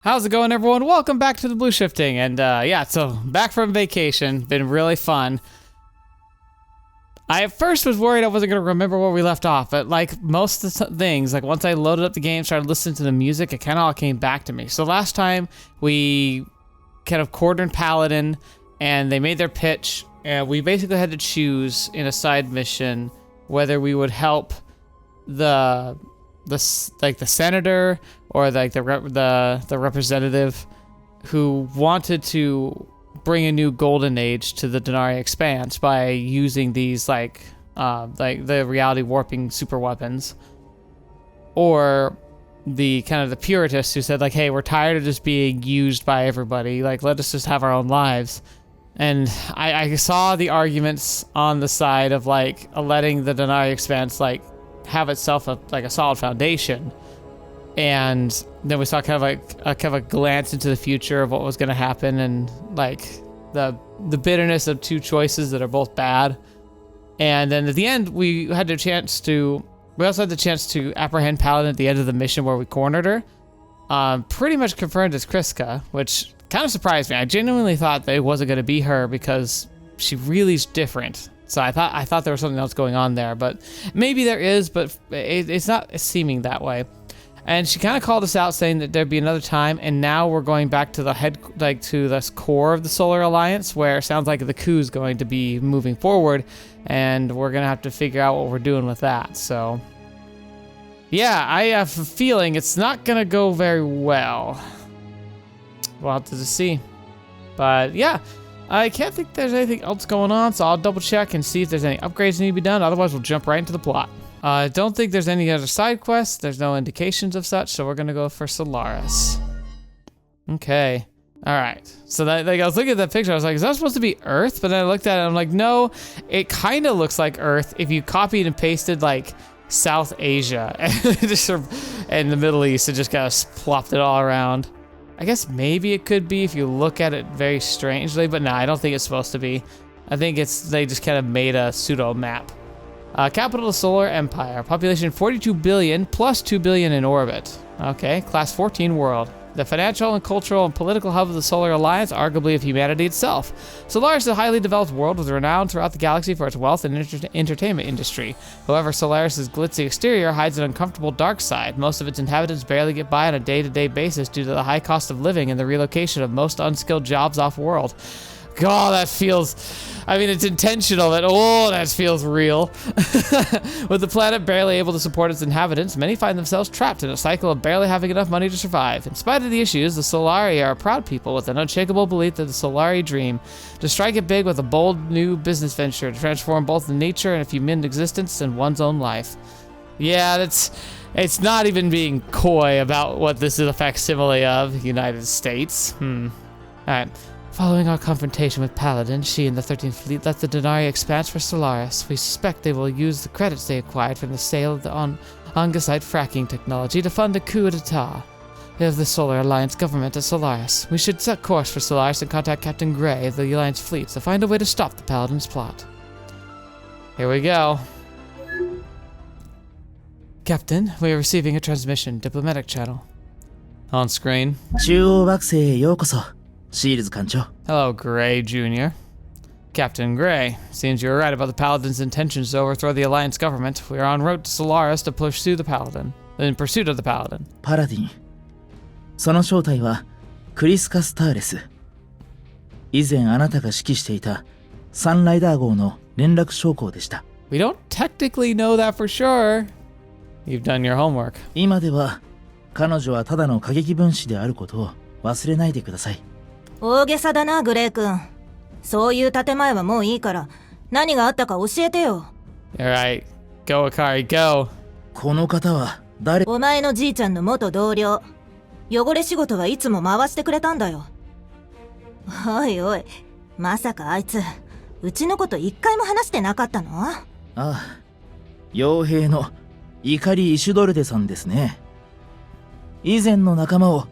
How's it going, everyone? Welcome back to the Blue Shifting. And yeah, so back from vacation. Been really fun. I at first was worried I wasn't going to remember where we left off, but like most of the things, like once I loaded up the game, started listening to the music, it kind of all came back to me. So last time we kind of cornered Paladin and they made their pitch, and we basically had to choose in a side mission whether we would help the senator or like the representative who wanted to bring a new golden age to the Denari Expanse by using these like the reality warping super weapons, or the kind of the puritists who said like, hey, we're tired of just being used by everybody, like let us just have our own lives. And I saw the arguments on the side of like letting the Denari Expanse like have itself a solid foundation, and then we saw kind of a glance into the future of what was going to happen, and like the bitterness of two choices that are both bad. And then at the end we also had the chance to apprehend Paladin at the end of the mission where we cornered her, pretty much confirmed as Kryska, which kind of surprised me. I genuinely thought that it wasn't going to be her because she really is different. So I thought there was something else going on there, but maybe there is, but it's not seeming that way. And she kind of called us out saying that there'd be another time, and now we're going back to to this core of the Solar Alliance, where it sounds like the coup's going to be moving forward, and we're gonna have to figure out what we're doing with that. So yeah, I have a feeling it's not gonna go very well. We'll have to see. But yeah, I can't think there's anything else going on, so I'll double check and see if there's any upgrades that need to be done. Otherwise, we'll jump right into the plot. I don't think there's any other side quests. There's no indications of such, so we're gonna go for Solaris. Okay. All right. So that, like, I was looking at that picture, I was like, is that supposed to be Earth? But then I looked at it, and I'm like, no, it kind of looks like Earth if you copied and pasted like South Asia and the Middle East and just kind of plopped it all around. I guess maybe it could be if you look at it very strangely, but no, I don't think it's supposed to be. I think they just kind of made a pseudo map. Capital of Solar Empire, population 42 billion plus 2 billion in orbit. Okay, class 14 world. The financial and cultural and political hub of the Solar Alliance, arguably of humanity itself. Solaris is a highly developed world with renown throughout the galaxy for its wealth and entertainment industry. However, Solaris' glitzy exterior hides an uncomfortable dark side. Most of its inhabitants barely get by on a day-to-day basis due to the high cost of living and the relocation of most unskilled jobs off-world. God, that feels... I mean, it's intentional, but oh, that feels real. With the planet barely able to support its inhabitants, many find themselves trapped in a cycle of barely having enough money to survive. In spite of the issues, the Solari are a proud people with an unshakable belief that the Solari dream to strike it big with a bold new business venture to transform both the nature and human existence and one's own life. Yeah, it's not even being coy about what this is a facsimile of the United States. Alright. Following our confrontation with Paladin, she and the 13th Fleet left the Denari Expanse for Solaris. We suspect they will use the credits they acquired from the sale of the Ongasite fracking technology to fund a coup d'etat of the Solar Alliance government at Solaris. We should set course for Solaris and contact Captain Gray of the Alliance fleet to find a way to stop the Paladin's plot. Here we go. Captain, we are receiving a transmission, diplomatic channel. On screen. 中央惑星へようこそ。シールズ艦長。 Hello, Gray Jr. Captain Gray, seems you were right about the Paladin's intentions to overthrow the Alliance government. We are en route to Solaris to pursue the Paladin. In pursuit of the Paladin. パラディン。その正体はクリスカ・スターレス。以前あなたが指揮していたサンライダー号の連絡将校でした。We don't technically know that for sure. You've done your homework. 今では彼女はただの過激分子であることを忘れないでください。大げさだな、グレイ君。そういう建前はもういいから、何があったか教えてよ。Alright, go Akari, go. この方は誰？お前のじいちゃんの元同僚。汚れ仕事はいつも回してくれたんだよ。おいおい、まさかあいつ、うちのこと一回も話してなかったの？ああ、傭兵の怒りイシュドルデさんですね。以前の仲間を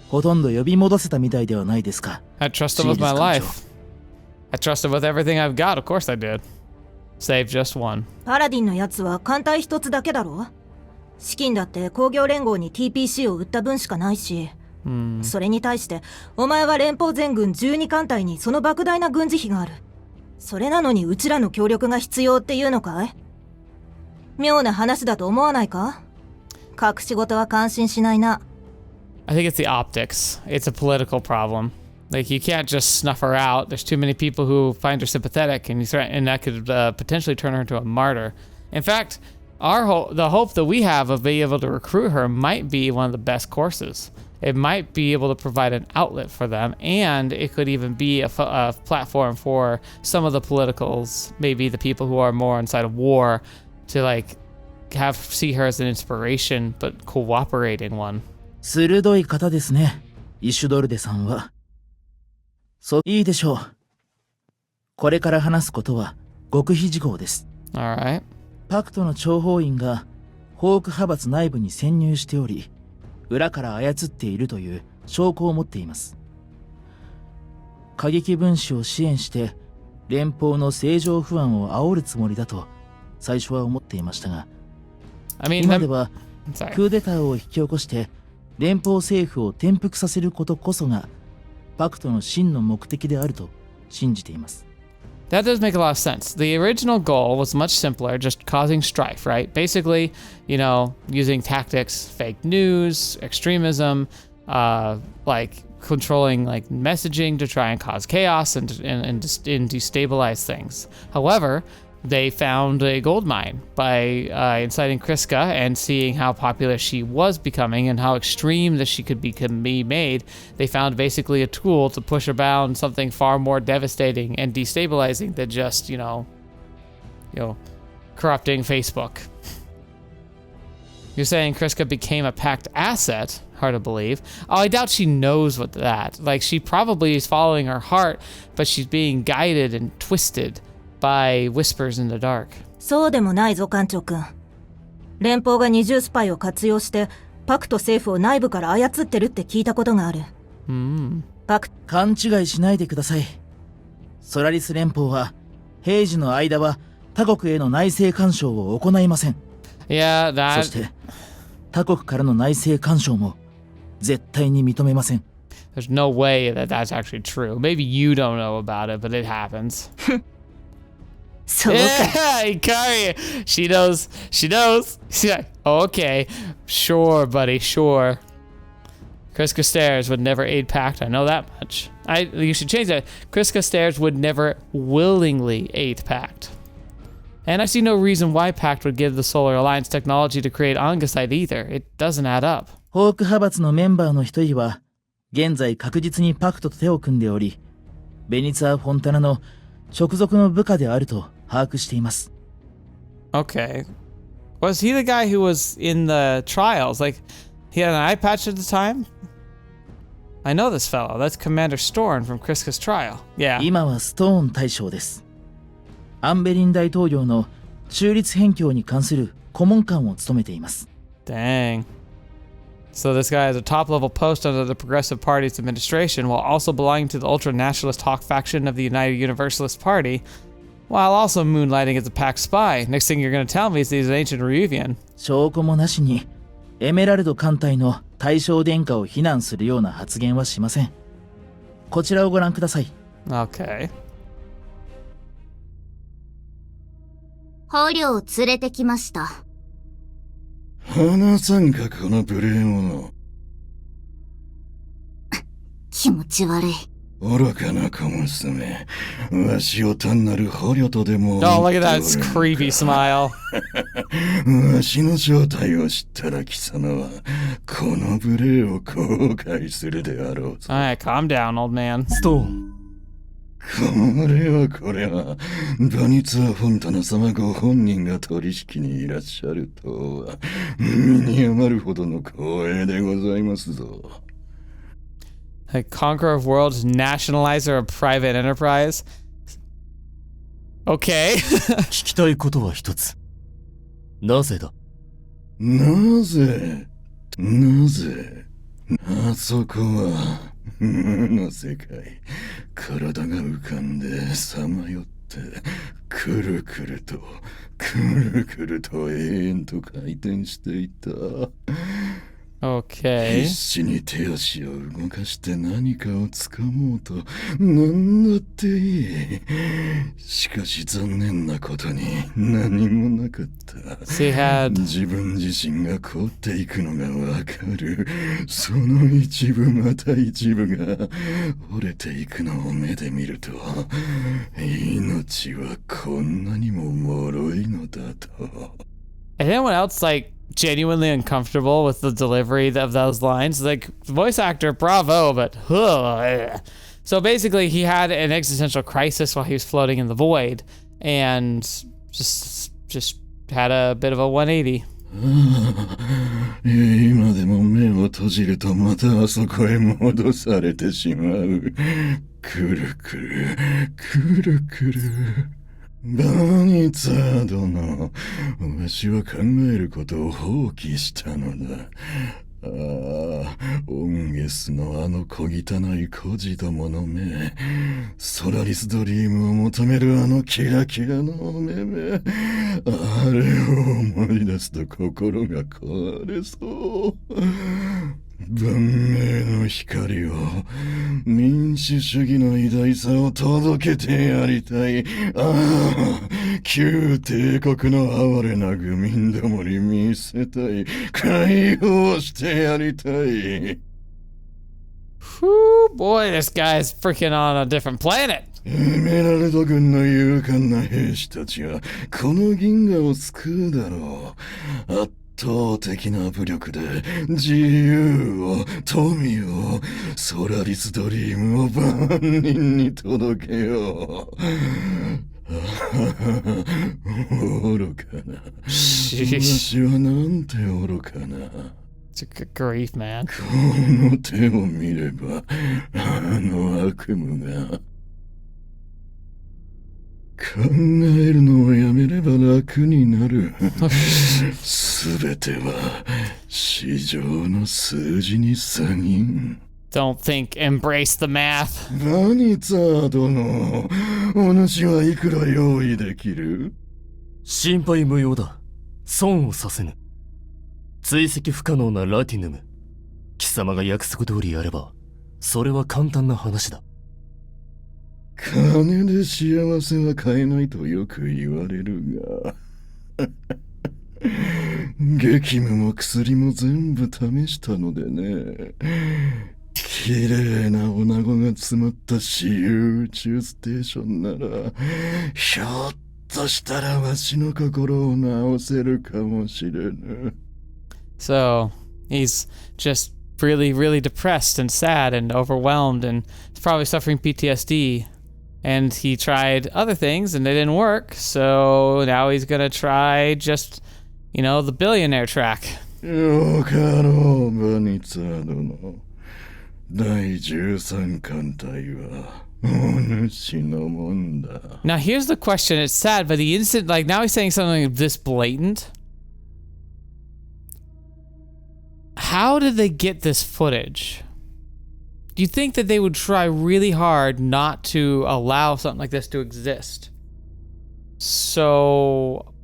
ほとんど呼び戻せたみたいではないですか。I trust him with my life. I trust him with everything I've got. Of course I did. Save just one. パラディンのやつは艦隊一つだけだろ？資金だって工業連合に TPC を売った分しかないし。それに対してお前は連邦全軍12艦隊にその莫大な軍事費がある。それなのにうちらの協力が必要っていうのかい？妙な話だと思わないか？隠し事は感心しないな。I think it's the optics. It's a political problem. Like, you can't just snuff her out. There's too many people who find her sympathetic, and that could potentially turn her into a martyr. In fact, the hope that we have of being able to recruit her might be one of the best courses. It might be able to provide an outlet for them, and it could even be a platform for some of the politicals, maybe the people who are more inside of war, to like see her as an inspiration, but cooperating one. 鋭い方ですね、イシュドルデさんは。いいでしょう。これから話すことは極秘事項です。Alright. パクトの諜報員がホーク派閥内部に潜入しており、裏から操っているという証拠を持っています。過激分子を支援して連邦の政情不安を煽るつもりだと最初は思っていましたが、今ではクーデターを引き起こして連邦政府を転覆させることこそがパクトの真の目的であると信じています。That does make a lot of sense. The original goal was much simpler, just causing strife, right? Basically, using tactics, fake news, extremism, like controlling like messaging to try and cause chaos and destabilize things. However, they found a gold mine by inciting Kryska and seeing how popular she was becoming and how extreme that she could be made. They found basically a tool to push around something far more devastating and destabilizing than just, corrupting Facebook. You're saying Kryska became a PACT asset? Hard to believe. Oh, I doubt she knows what that. Like, she probably is following her heart, but she's being guided and twisted by whispers in the dark. そうでもないぞ、艦長くん。連邦が二重スパイを活用してパクト政府を内部から操ってるって聞いたことがある。勘違いしないでください。ソラリス連邦は平時の間は他国への内政干渉を行いません。Yeah, that... そして他国からの内政干渉も絶対に認めません。There's no way that that's actually true. Maybe you don't know about it, but it happens. そうか。Yeah, Ikari, she knows. She's like, okay, sure, buddy, sure. Kryska Stairs would never aid PACT. I know that much. You should change that. Kryska Stairs would never willingly aid PACT. And I see no reason why PACT would give the Solar Alliance technology to create Ongasite either. It doesn't add up. ホーク派閥のメンバーの一人は現在確実にパクトと手を組んでおり、ベニツァ・フォンタナの直属の部下であると把握しています。Okay. Was he the guy who was in the trials? Like, he had an eye patch at the time? I know this fellow. That's Commander Storn from Kryska's trial. Yeah. 今はストーン大将です。アンベリン大統領の中立辺境に関する顧問官を務めています。Dang. So this guy has a top-level post under the Progressive Party's administration while also belonging to the ultra-nationalist Hawk faction of the United Universalist Party, while also moonlighting as a PACT spy. Next thing you're going to tell me is he's an ancient Revian. 証拠もなしにエメラルド艦隊の大将殿下を非難するような発言はしません。こちらをご覧ください。Okay. 捕虜を連れてきました。話さんかこの無礼者。気持ち悪い。愚かな小娘。わしを単なる捕虜とでも。Oh, look at that creepy smile. わしの正体を知ったら貴様はこの無礼を後悔するであろうぞ。Alright, calm down, old man. ストーン。これはバニツァ・フォンタナ様ご本人が取引にいらっしゃるとは身に余るほどの光栄でございますぞ。A conqueror of worlds, nationalizer of private enterprise. Okay. 聞きたいことは一つ。なぜだ？なぜあそこは無の世界。体が浮かんでさまよってくるくると永遠と回転していた。Okay. 必死に手足を動かして何かを掴もうと何だっていい。しかし残念なことに何もなかった。So he had 自分自身が凍っていくのがわかる。その一部また一部が折れていくのを目で見ると、命はこんなにも脆いのだと。anyone else like genuinely uncomfortable with the delivery of those lines? Like, voice actor, bravo, but so basically he had an existential crisis while he was floating in the void, and just had a bit of a 180. 今でも目を閉じるとまたあそこへ戻されてしまう。くるくるくるくる。バニツァー殿、わしは考えることを放棄したのだ。ああ、オンゲスのあの小汚い孤児どもの目、ソラリスドリームを求めるあのキラキラの目々、あれを思い出すと心が壊れそう。文明の光を、民主主義の偉大さを届けてやりたい。ああ、旧帝国の哀れな愚民どもに見せたい。解放してやりたい。Whew, boy, this guy's freaking on a different planet. エメラルド軍の勇敢な兵士たちは、この銀河を救うだろう。圧倒的な武力で自由を、富を、ソラリスドリームを万人に届けよう。愚かな。わしはなんて愚かな。Good grief, man. この手を見れば、あの悪夢が。考えるのをやめれば楽になる。すべては市場の数字に過ぎん。Don't think, embrace the math. バニツァー殿、お主はいくら用意できる？心配無用だ。損をさせぬ。追跡不可能なラティヌム。貴様が約束通りやれば、それは簡単な話だ。金で幸せは買えないとよく言われるが激務も薬も全部試したのでね。綺麗な女子が詰まった私有宇宙ステーションなら、ひょっとしたらわしの心を直せるかもしれぬ。So he's just really, really depressed and sad and overwhelmed and he's probably suffering PTSD. And he tried other things and they didn't work. So now he's going to try just, you know, the billionaire track. よかろう、バニツァー殿。第13艦隊はお主のもんだ。 Now here's the question. It's sad, but the instant, like now he's saying something this blatant. How did they get this footage? Do you think that they would try really hard not to allow something like this to exist? So,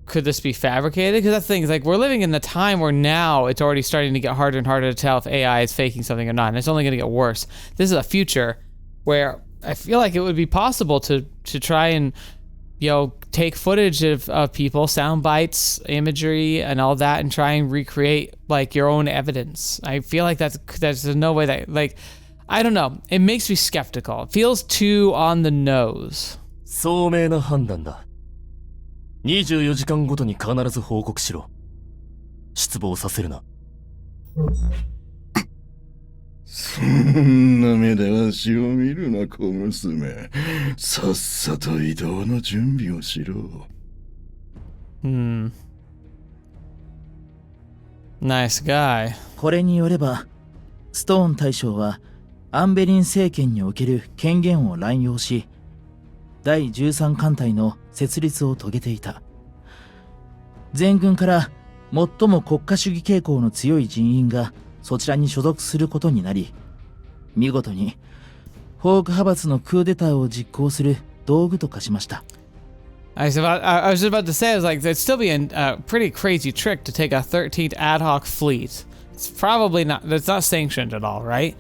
could this be fabricated? Because that thing is like, we're living in the time where now it's already starting to get harder and harder to tell if AI is faking something or not, and it's only going to get worse. This is a future where I feel like it would be possible to try and, you know, take footage of people, sound bites, imagery, and all that, and try and recreate like your own evidence. I feel like there's no way that, like, I don't know. It makes me skeptical. It feels too on the nose. 聡明な判断だ。24時間ごとに必ず報告しろ。失望させるな。そんな目でわしを見るな、小娘。さっさと移動の準備をしろ。Nice guy. これによれば、ストーン大将はアンベリン政権における権限を乱用し、第13艦隊の設立を遂げていた。全軍から最も国家主義傾向の強い人員がそちらに所属することになり、見事にホーク派閥のクーデターを実行する道具と化しました。I was about to say, I was like, that'd still be a pretty crazy trick to take a 13th ad hoc fleet it's probably not, that's not sanctioned at all, right?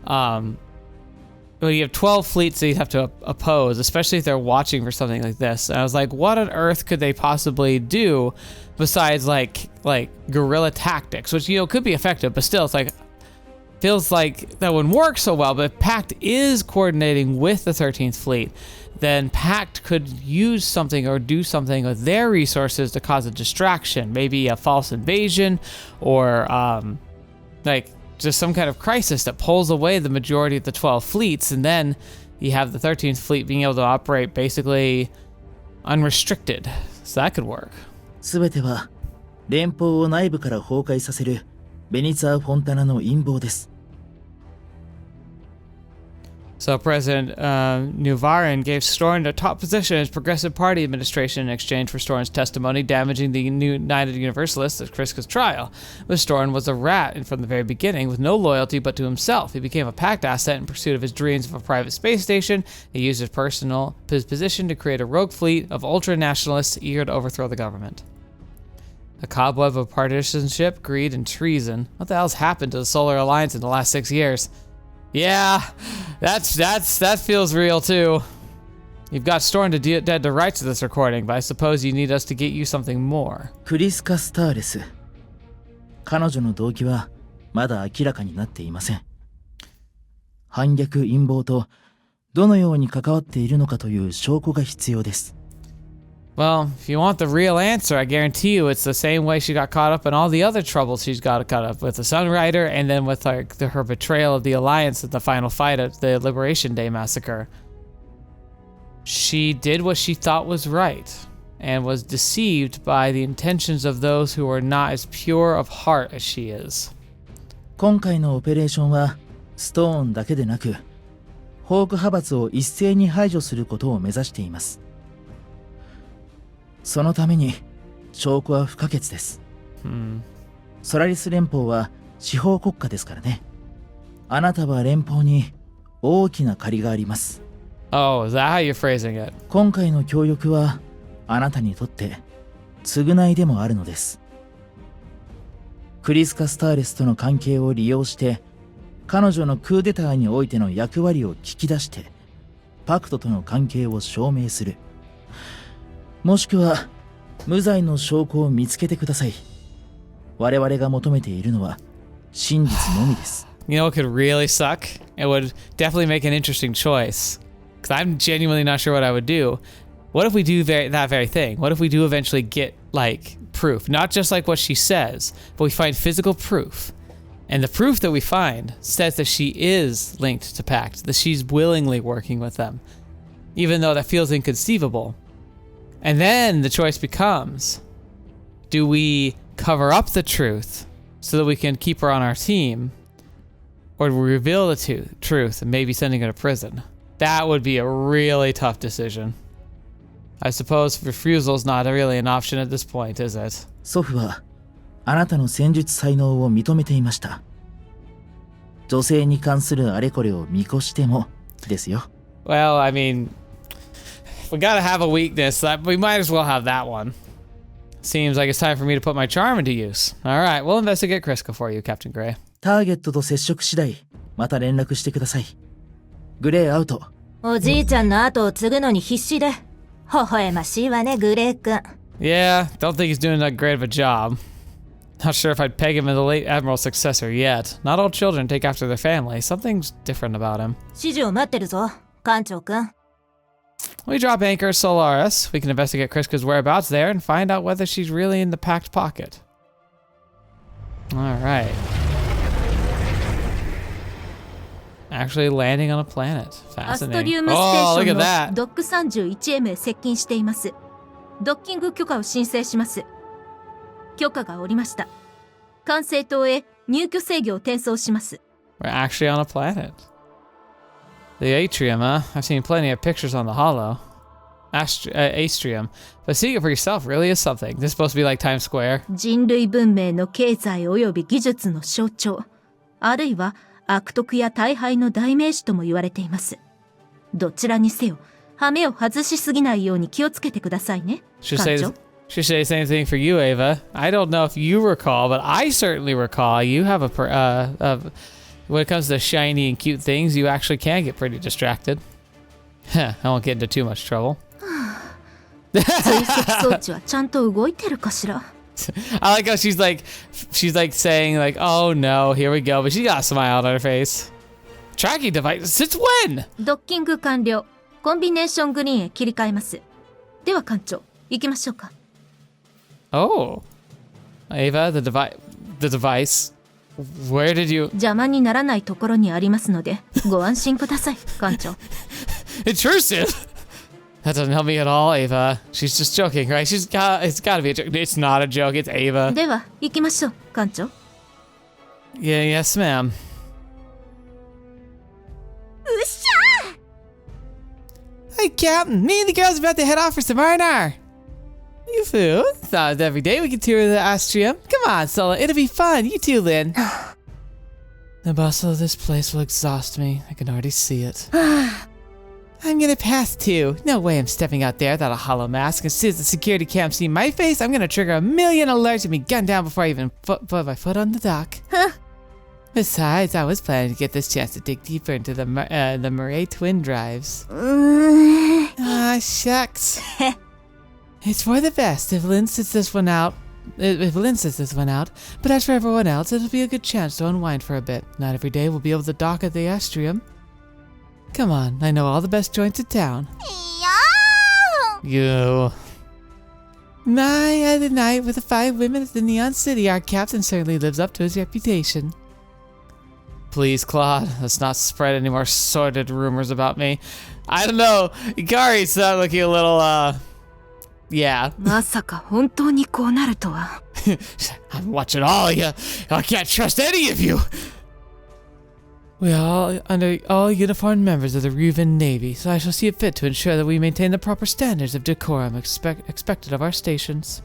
But you have 12 fleets that you'd have to oppose, especially if they're watching for something like this. And I was like, what on earth could they possibly do besides like guerrilla tactics, which, you know, could be effective, but still, it's like, feels like that wouldn't work so well. But if PACT is coordinating with the 13th Fleet, then PACT could use something or do something with their resources to cause a distraction, maybe a false invasion, or like just some kind of crisis that pulls away the majority of the 12 fleets, and then you have the 13th Fleet being able to operate basically unrestricted. So that could work. すべては連邦を内部から崩壊させるベニツァ・フォンタナの陰謀です。So President Nuvarin gave Storn a top position in his Progressive Party administration in exchange for Storn's testimony damaging the United Universalists at Kryska's trial. But Storn was a rat and from the very beginning, with no loyalty but to himself. He became a PACT asset in pursuit of his dreams of a private space station. He used his position to create a rogue fleet of ultra-nationalists eager to overthrow the government. A cobweb of partisanship, greed, and treason. What the hell's happened to the Solar Alliance in the last 6 years? Yeah, that feels real too. You've got Storm to dead to rights to this recording, but I suppose you need us to get you something more. クリスカ・スターレス。彼女の動機はまだ明らかになっていません。反逆陰謀とどのように関わっているのかという証拠が必要です。Well, if you want the real answer, I guarantee you it's the same way she got caught up in all the other troubles she's got caught up with the Sunrider, and then with her betrayal of the Alliance at the final fight at the Liberation Day Massacre. She did what she thought was right, and was deceived by the intentions of those who are not as pure of heart as she is. 今回のオペレーションはストーンだけでなく、ホーク派閥を一斉に排除することを目指しています。そのために証拠は不可欠です。ソラリス連邦は司法国家ですからね。あなたは連邦に大きな借りがあります。Oh, is that how you're phrasing it? 今回の協力はあなたにとって償いでもあるのです。クリスカ・スターレスとの関係を利用して彼女のクーデターにおいての役割を聞き出してパクトとの関係を証明する。もしくは無罪の証拠を見つけてください。我々が求めているのは真実のみです。You know what could really suck? It would definitely make an interesting choice. Because I'm genuinely not sure what I would do. What if we do that very thing? What if we do eventually get, like, proof? Not just like what she says, but we find physical proof. And the proof that we find says that she is linked to PACT, that she's willingly working with them. Even though that feels inconceivable. And then the choice becomes, do we cover up the truth so that we can keep her on our team? Or do we reveal the truth and maybe sending her to prison? That would be a really tough decision. I suppose refusal is not really an option at this point, is it? 祖父はあなたの戦術才能を認めていました。女性に関するあれこれを見越してもですよ。Well, I mean, we gotta have a weakness. We might as well have that one. Seems like it's time for me to put my charm into use. Alright, we'll investigate Kryska for you, Captain Gray. ターゲットと接触次第、また連絡してください。グレーアウト。おじいちゃんの後を継ぐのに必死で。微笑ましいわね、グレー君。Yeah, don't think he's doing that great of a job. Not sure if I'd peg him as the late Admiral's successor yet. Not all children take after their family. Something's different about him. 指示を待ってるぞ、艦長君。We drop anchor at Solaris. We can investigate Kryska's whereabouts there and find out whether she's really in the PACT pocket. Alright. Actually landing on a planet. アスト Fascinating. リウムステ Oh, ー look ショ at ンの that. ドック 31M へ接近しています。ドッキング許可を申請します。許可が下りました。管制塔へ入居制御を転送します。 We're actually on a planet. The atrium, huh? I've seen plenty of pictures on the holo. Atrium. But seeing it for yourself really is something. This is supposed to be like Times Square. 人類文明の経済及び技術の象徴、あるいは悪徳や大敗の代名詞とも言われています。どちらにせよ、羽目を外しすぎないように気をつけてくださいね。 Should 艦長。Should say the same thing for you, Ava. I don't know if you recall, but I certainly recall you have when it comes to shiny and cute things, you actually can get pretty distracted. I won't get into too much trouble. 追跡装置はちゃんと動いてるかしら I like how she's like saying like, oh no, here we go, but she got a smile on her face. Tracking device, since when? ドッキング完了。コンビネーショングリーンへ切り替えます。では艦長、行きましょうか。Oh, Ava, the device. Where did you? 邪魔にならないところにありますので、ご安心ください、艦長。Intrusive? That doesn't help me at all, Ava. She's just joking, right? It's gotta be a joke. It's not a joke, it's Ava. では、行きましょう、艦長。Yes, ma'am. うっしゃ Hey, Captain. Me and the girls are about to head off for some R&R. You fool. Thought every day we could tour the Astrium. Come on, Sola. It'll be fun. You too, Lynn. The bustle of this place will exhaust me. I can already see it. I'm gonna pass too. No way I'm stepping out there without a hollow mask. As soon as the security cam see my face, I'm gonna trigger 1,000,000 alerts and be gunned down before I even put my foot on the dock. Besides, I was planning to get this chance to dig deeper into the Murray twin drives. Ah, shucks. It's for the best if Lynn sits this one out. But as for everyone else, it'll be a good chance to unwind for a bit. Not every day we'll be able to dock at the Astrium. Come on, I know all the best joints in town. You. My other night with the 5 women at the Neon City, our captain certainly lives up to his reputation. Please, Claude, let's not spread any more sordid rumors about me. I don't know, Ikari's looking a little, yeah. まさか本当にこうなるとは。I'm watching all of you. I can't trust any of you. We are all uniformed members of the Reuven Navy, so I shall see it fit to ensure that we maintain the proper standards of decorum expected of our stations.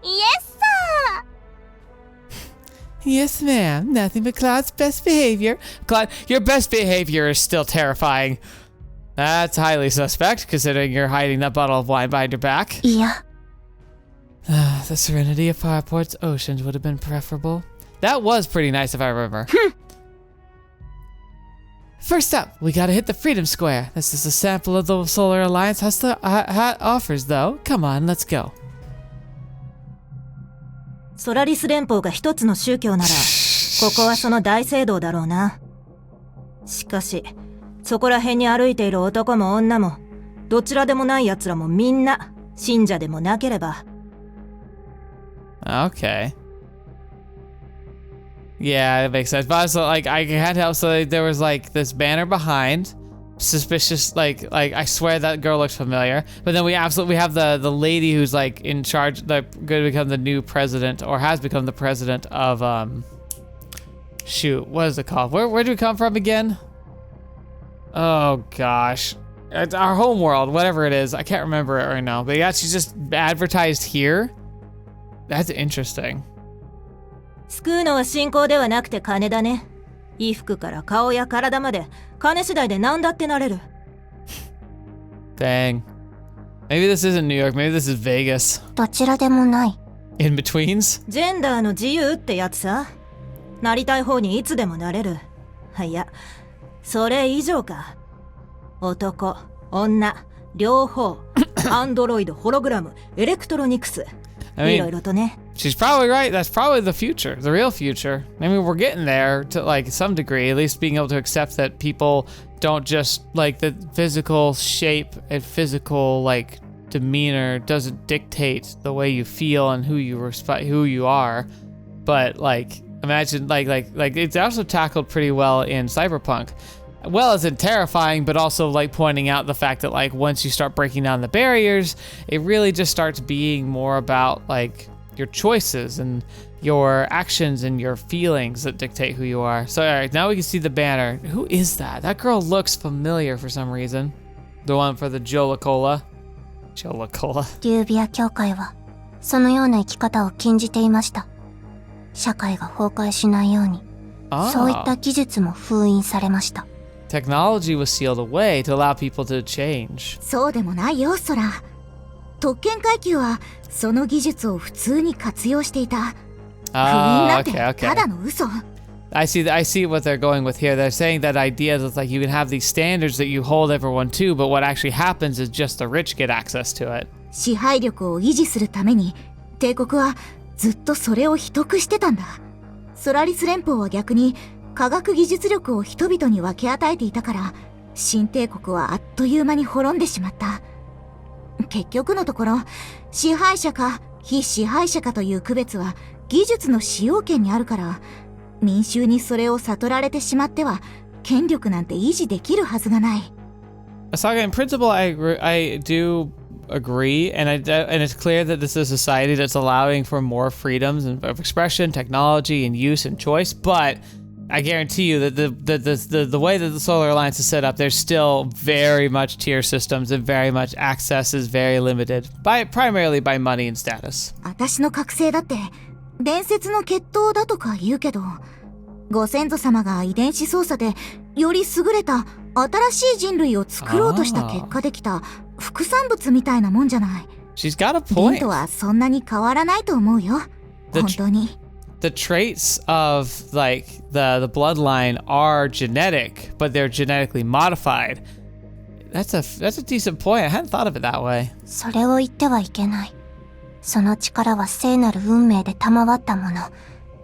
Yes, sir. Yes, ma'am. Nothing but Claude's best behavior. Claude, your best behavior is still terrifying. That's highly suspect, considering you're hiding that bottle of wine behind your back. Yeah. The serenity of Fireport's oceans would have been preferable. That was pretty nice if I remember. First up, we gotta hit the Freedom Square. This is a sample of the Solar Alliance offers, though. Come on, let's go. ソラリス連邦が一つの宗教なら、ここはその大聖堂だろうな。しかし、そこら辺に歩いている男も女も、どちらでもない奴らもみんな、信者でもなければ。Okay. Yeah, it makes sense. But also, like, I can't help. So there was like this banner behind, suspicious. Like I swear that girl looks familiar. But then we have the lady who's like in charge, going to become the new president, or has become the president of shoot, what is it called? Where did we come from again? Oh gosh, it's our home world, whatever it is. I can't remember it right now. But yeah, she's just advertised here. That's interesting. 救うのは信仰ではなくて金だね。衣服から顔や体まで金次第で何だってなれる。Dang. Maybe this isn't New York, maybe this is Vegas. どちらでもない。In betweens? ジェンダーの自由ってやつさ。なりたい方にいつでもなれる。いや、それ以上か。男、女、両方、アンドロイド、ホログラム、エレクトロニクス。いろいろとね。She's probably right. That's probably the future, the real future. I mean, we're getting there to like some degree, at least being able to accept that people don't just like the physical shape and physical like demeanor doesn't dictate the way you feel and who you are. But like, imagine like it's also tackled pretty well in Cyberpunk. Well as in terrifying, but also like pointing out the fact that like once you start breaking down the barriers, it really just starts being more about like your choices and your actions and your feelings that dictate who you are. So all right, now we can see the banner. Who is that? That girl looks familiar for some reason. The one for the Jolacola. リュービア教会はそのような生き方を禁じていました。社会が崩壊しないように、そういった技術も封印されました。Technology was sealed away to allow people to change. そうでもないよ、ソラ。特権階級はその技術を普通に活用していた。封印なんてただの嘘。I see what they're going with here. They're saying that idea that like you can have these standards that you hold everyone to, but what actually happens is just the rich get access to it. 支配力を維持するために帝国はずっとそれを秘匿してたんだ。ソラリス連邦は逆に科学技術力を人々に分け与えていたから、新帝国はあっという間に滅んでしまった。結局のところ、支配者か非支配者かという区別は技術の使用権にあるから、民衆にそれを悟られてしまっては権力なんて維持できるはずがない。Saga, in principle, I do agree, and it's clear that this is a society that's allowing for more freedoms of expression, technology, and use and choice. But I guarantee you that the way that the Solar Alliance is set up, there's still very much tier systems, and very much access is very limited primarily by money and status. 私の覚醒だって伝説の血統だとか言うけど、ご先祖様が遺伝子操作でより優れた新しい人類を作ろうとした結果できた副産物みたいなもんじゃない。She's got a point. リンとはそんなに変わらないと思うよ。本当に。The traits of like the bloodline are genetic, but they're genetically modified. That's a decent point. I hadn't thought of it that way. それを言ってはいけない。その力は聖なる運命で賜ったもの。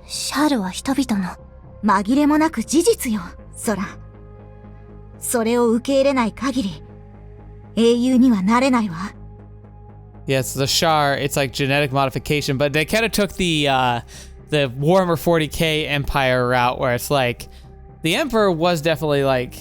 シャールは人々の。紛れもなく事実よ、ソラ。それを受け入れない限り、英雄にはなれないわ。Yes, the Shar, it's like genetic modification, but they kind of took the Warhammer 40k Empire route, where it's like the Emperor was definitely like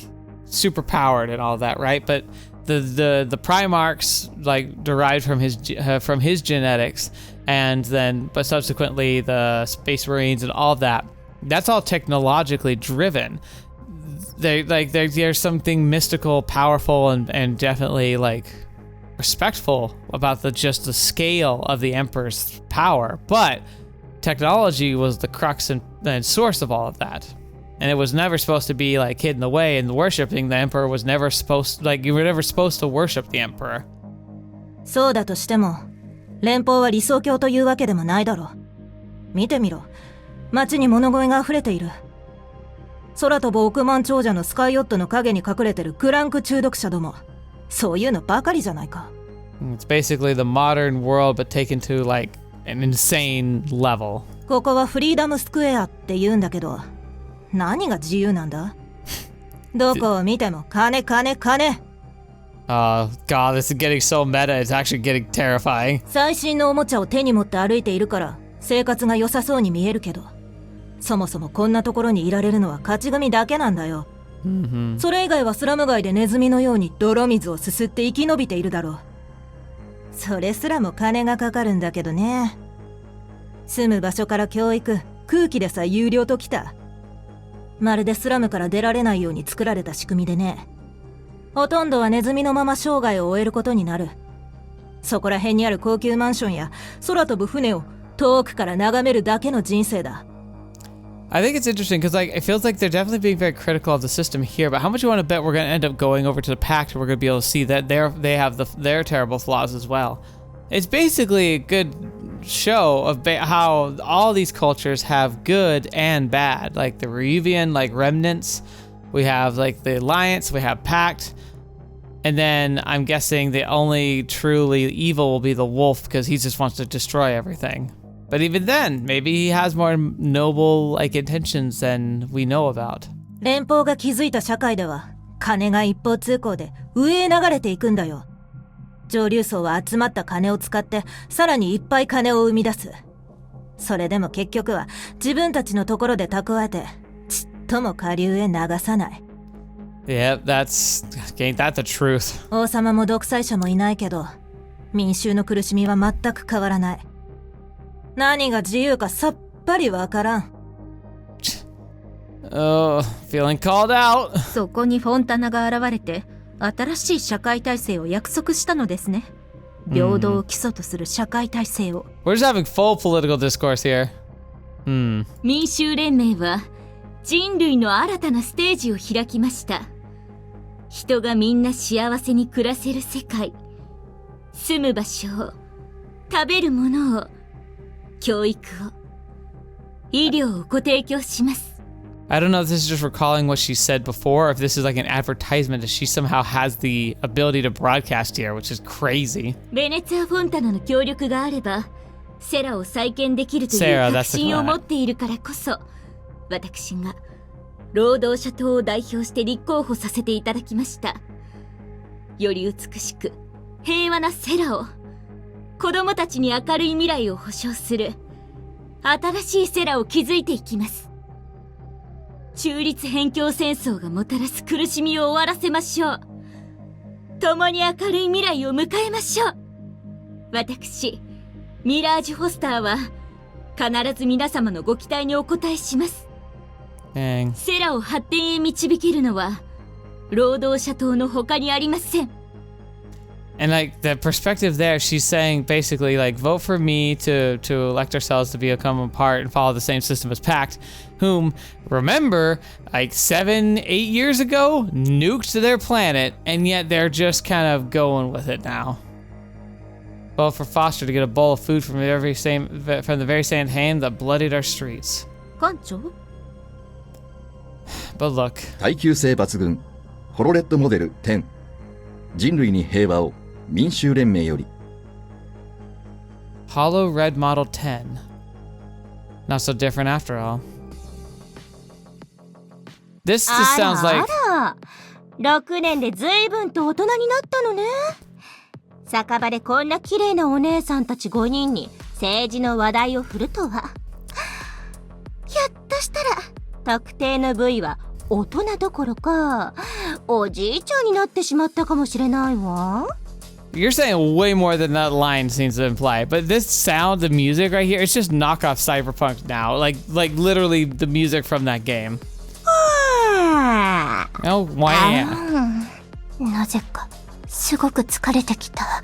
super powered and all that, right? But the Primarchs like derived from his genetics, and then but subsequently the Space Marines and all of that. That's all technologically driven. There's something mystical, powerful, and definitely like respectful about just the scale of the Emperor's power. But technology was the crux and source of all of that. And it was never supposed to be like hidden away, and worshipping the Emperor was never supposed, like you were never supposed to worship the Emperor. そうだとしても、連邦は理想郷というわけでもないだろう。見てみろ。街に物乞いが溢れている。空飛ぶ億万長者のスカイヨットの影に隠れてるクランク中毒者ども。そういうのばかりじゃないか。It's basically the modern world, but taken to like an insane level. ここはフリーダムスクエアって言うんだけど、何が自由なんだ？どこを見ても金金金。Oh god, this is getting so meta, it's actually getting terrifying. 最新のおもちゃを手に持って歩いているから生活が良さそうに見えるけど、そもそもこんなところにいられるのは勝ち組だけなんだよ。それ以外はスラム街でネズミのように泥水をすすって生き延びているだろう。それすらも金がかかるんだけどね。住む場所から教育、空気でさえ有料ときた。まるでスラムから出られないように作られた仕組みでね。ほとんどはネズミのまま生涯を終えることになる。そこら辺にある高級マンションや空飛ぶ船を遠くから眺めるだけの人生だ。I think it's interesting because like it feels like they're definitely being very critical of the system here, but how much you want to bet we're going to end up going over to the PACT and we're going to be able to see that they have their terrible flaws as well. It's basically a good show of how all these cultures have good and bad. Like the Revian, like remnants, we have like the Alliance, we have PACT, and then I'm guessing the only truly evil will be the Wolf because he just wants to destroy everything. But even then, maybe he has more noble like intentions than we know about. 連邦が築いた社会では金が一方通行で上へ流れていくんだよ。上流層は集まった金を使ってさらにいっぱい金を生み出す。それでも結局は自分たちのところで蓄えてちっとも下流へ流さない。Yeah, ain't that the truth. 王様も独裁者もいないけど、民衆の苦しみは全く変わらない。何が自由かさっぱりわからん。Oh, feeling called out. そこにフォンタナが現れて、新しい社会体制を約束したのですね。平等を基礎とする社会体制を。We're just having full political discourse here. 民衆連盟は人類の新たなステージを開きました。人がみんな幸せに暮らせる世界。住む場所を、食べるものを、教育を、医療をご提供します。I don't know if this is just recalling what she said before, or if this is like an advertisement that she somehow has the ability to broadcast here, which is crazy. ベネツィア・フォンタナの協力があれば、セラを再建できるという確信を持っているからこそ、私が労働者党を代表して立候補させていただきました。より美しく平和なセラを、子供たちに明るい未来を保障する新しいセラを築いていきます。中立辺境戦争がもたらす苦しみを終わらせましょう。共に明るい未来を迎えましょう。私、ミラージュ・ホスターは必ず皆様のご期待にお応えします。セラを発展へ導けるのは労働者党の他にありません。And like the perspective there, she's saying basically like vote for me to elect ourselves to become a part and follow the same system as PACT, whom remember like 7-8 years ago nuked their planet, and yet they're just kind of going with it now. Vote for Foster to get a bowl of food from the very same hand that bloodied our streets. 艦長 But look. 耐久性抜群ホロレッドモデル10人類に平和を民衆連盟より Hollow Red Model 10. Not so different after all. This just sounds like 6年で随分と大人になったのね。酒場でこんな綺麗なお姉さんたち5人に政治の話題を振るとは。ひょっとしたら特定の部位は大人どころかおじいちゃんになってしまったかもしれないわ。 You're saying way more than that line seems to imply, but this sound, the music right here, it's just knockoff cyberpunk now, like literally the music from that game. Oh, wow. なぜかすごく疲れてきた。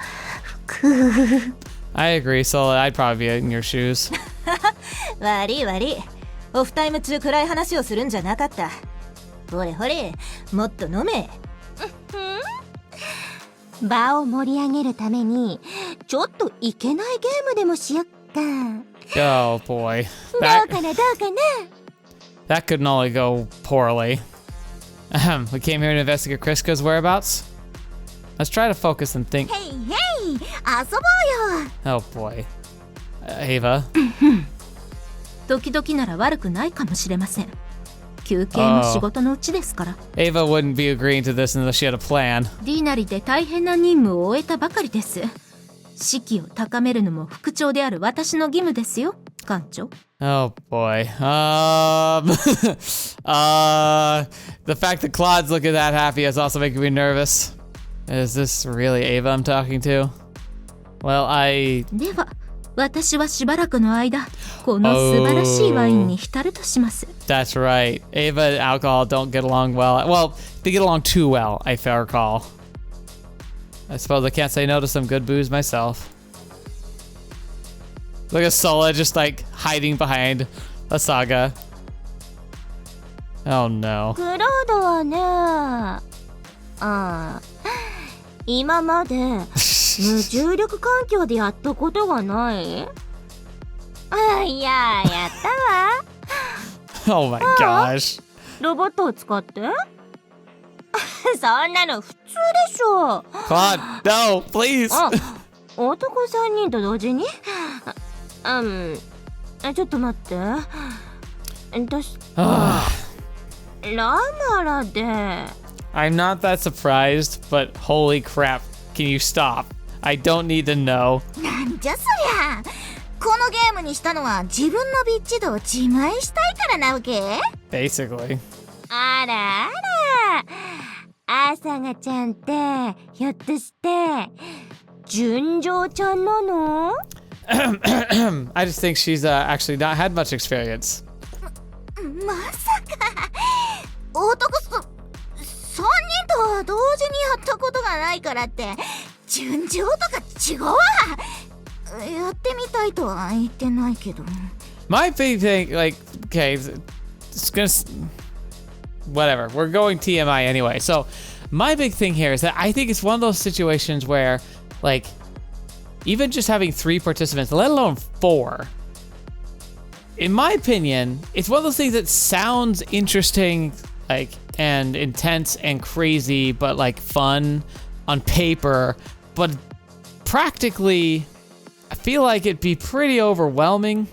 I agree, Sola. I'd probably be in your shoes. 悪い悪い。オフタイム中暗い話をするんじゃなかった。ほれほれ、もっと飲め。場を盛り上げるためにちょっといけないゲームでもしよっか。Oh boy. どうかなどうかな。 That couldn't only go poorly. We came here to investigate Kryska's whereabouts. Let's try to focus and think. へいへい、遊ぼうよ。Oh boy. Ava. 時々なら悪くないかもしれません。休憩も仕事のうちですから。Ava wouldn't be agreeing to this unless she had a plan. ディーナリで大変な任務を終えたばかりです。士気を高めるのも副長である私の義務ですよ、艦長。Oh boy. The fact that Claude's looking that happy is also making me nervous. Is this really Ava I'm talking to? Well, では、私はしばらくの間、この素晴らしいワインに浸るとします。That's right. Ava and alcohol don't get along well. Well, they get along too well, if I recall. I suppose I can't say no to some good booze myself. Look at Sola just like hiding behind a saga. Oh no. クロードはね、今まで無重力環境でやったことがない？いや、やったわ。Oh my gosh. ロボットを使って？そんなの普通でしょ。Claude, no, please. 男3人と同時に？ちょっと待って。ラマラで。I'm not that surprised, but holy crap. Can you stop? I don't need to know. なんじゃそりゃ。このゲームにしたのは自分のビッチ度を自慢したいからなわけ？ Basically. あらあら。アサガちゃんってひょっとして純情ちゃんなの？ I just think she's actually not had much experience. まさか男3人と同時にやったことがないからって純情とか違うわ。やってみたいとは言ってないけど。My big thing, like, okay, it's gonna, whatever. We're going TMI anyway. So, my big thing here is that I think it's one of those situations where, like, even just having 3 participants, let alone 4, in my opinion, it's one of those things that sounds interesting, like, and intense and crazy, but like fun on paper, but practically, I feel like it'd be pretty overwhelming,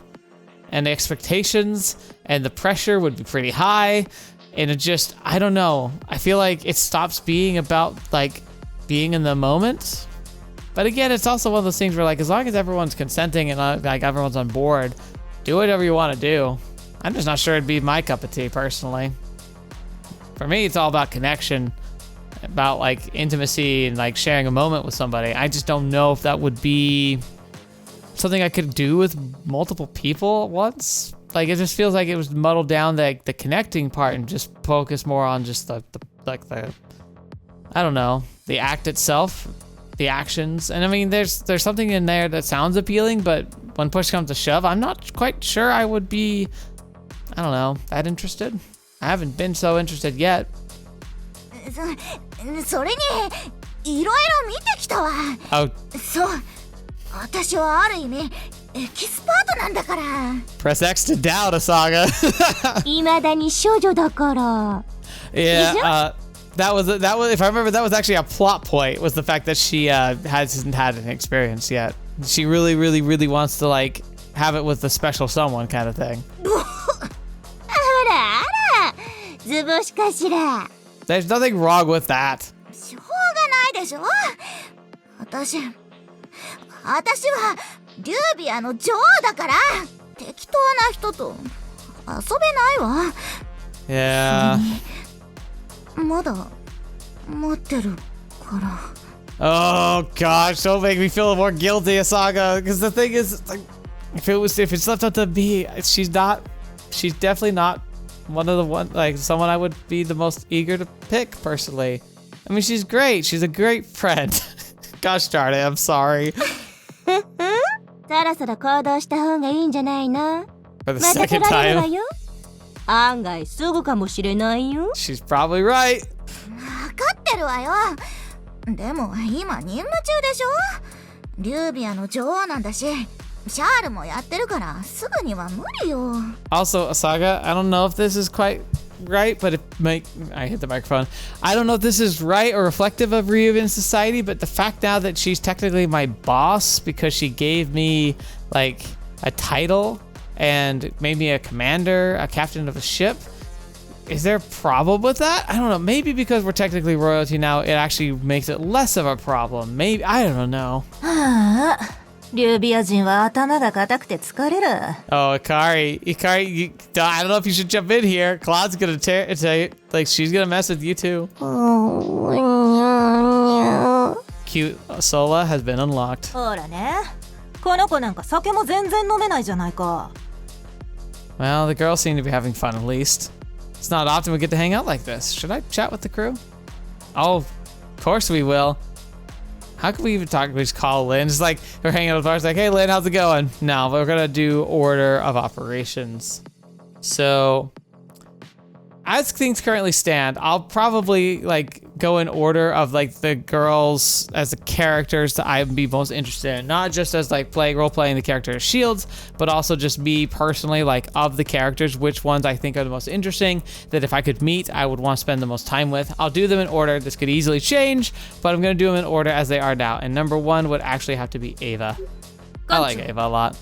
and the expectations and the pressure would be pretty high, and it just, I don't know. I feel like it stops being about like being in the moment. But again, it's also one of those things where like, as long as everyone's consenting and like everyone's on board, do whatever you want to do. I'm just not sure it'd be my cup of tea personally. For me, it's all about connection, about like intimacy and like sharing a moment with somebody. I just don't know if that would be something I could do with multiple people at once. Like, it just feels like it was muddled down the connecting part and just focus more on just the I don't know, the act itself, the actions. And I mean, there's something in there that sounds appealing, but when push comes to shove, I'm not quite sure I would be, I don't know, that interested. I haven't been so interested yet. それにいろいろ見てきたわ。Oh. そう、私はある意味エキスパートなんだから。Press X to doubt, Asaga. 未だに少女だから。Yeah, that was if I remember, that was actually a plot point, was the fact that she hasn't had an experience yet. She really wants to like have it with the special someone kind of thing. あらあら、図星かしら。 There's nothing wrong with that. しょうがないでしょ。私はリュービアの女王だから、適当な人と遊べないわ。 Yeah. まだ待ってるから。 Oh gosh, don't make me feel more guilty, Asaga. Because the thing is, like, if it's left up to me, she's definitely not someone I would be the most eager to pick personally. I mean, she's great. She's a great friend. Gosh darn it, I'm sorry. そろそろ行動した方がいいんじゃないの？ For the また second 取られるわ time. よ。案外すぐかもしれないよ。 She's probably right. 分かってるわよ。でも今任務中でしょ。リュービアの女王なんだし、シャールもやってるからすぐには無理よ。 Also, Asaga, I don't know if this is quite right, but I hit the microphone. I don't know if this is right or reflective of Ryubian society, but the fact now that she's technically my boss because she gave me like a title and made me a commander, a captain of a ship. Is there a problem with that? I don't know. Maybe because we're technically royalty now, it actually makes it less of a problem. Maybe, I don't know. リュービア人は頭が固くて疲れる。 Oh, Ikari, I don't know if you should jump in here. Claude's gonna like, she's gonna mess with you too. Cute Sola has been unlocked. ほらね、この子なんか酒も全然飲めないじゃないか。 Well, the girls seem to be having fun at least. It's not often we get to hang out like this. Should I chat with the crew? Oh, of course we will. How can we even talk? We just call Lynn. It's like we're hanging out with ours. Like, hey, Lynn, how's it going? No, we're gonna do order of operations. So, as things currently stand, I'll probably like go in order of like the girls as the characters that I'd be most interested in. Not just as like role playing the character as Shields, but also just me personally, like of the characters, which ones I think are the most interesting, that if I could meet, I would want to spend the most time with. I'll do them in order. This could easily change, but I'm gonna do them in order as they are now. And number 1 would actually have to be Ava. I like Ava a lot.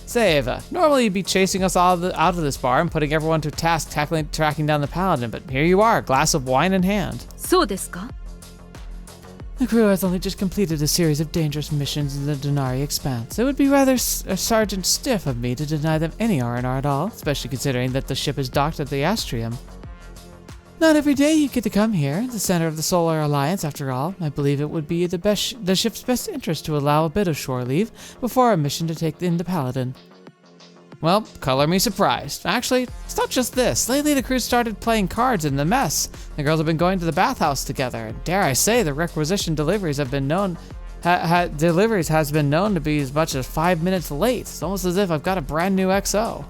Say, Ava, normally you'd be chasing us all out of this bar and putting everyone to task tracking down the paladin, but here you are, a glass of wine in hand. そうですか? The crew has only just completed a series of dangerous missions in the Denari Expanse. It would be rather sergeant stiff of me to deny them any R&R at all, especially considering that the ship is docked at the Astrium. Not every day you get to come here, the center of the Solar Alliance after all. I believe it would be the ship's best interest to allow a bit of shore leave before our mission to take in the Paladin. Well, color me surprised. Actually, it's not just this. Lately the crew started playing cards in the mess. The girls have been going to the bathhouse together, and dare I say the requisition deliveries have been known deliveries has been known to be as much as 5 minutes late. It's almost as if I've got a brand new XO.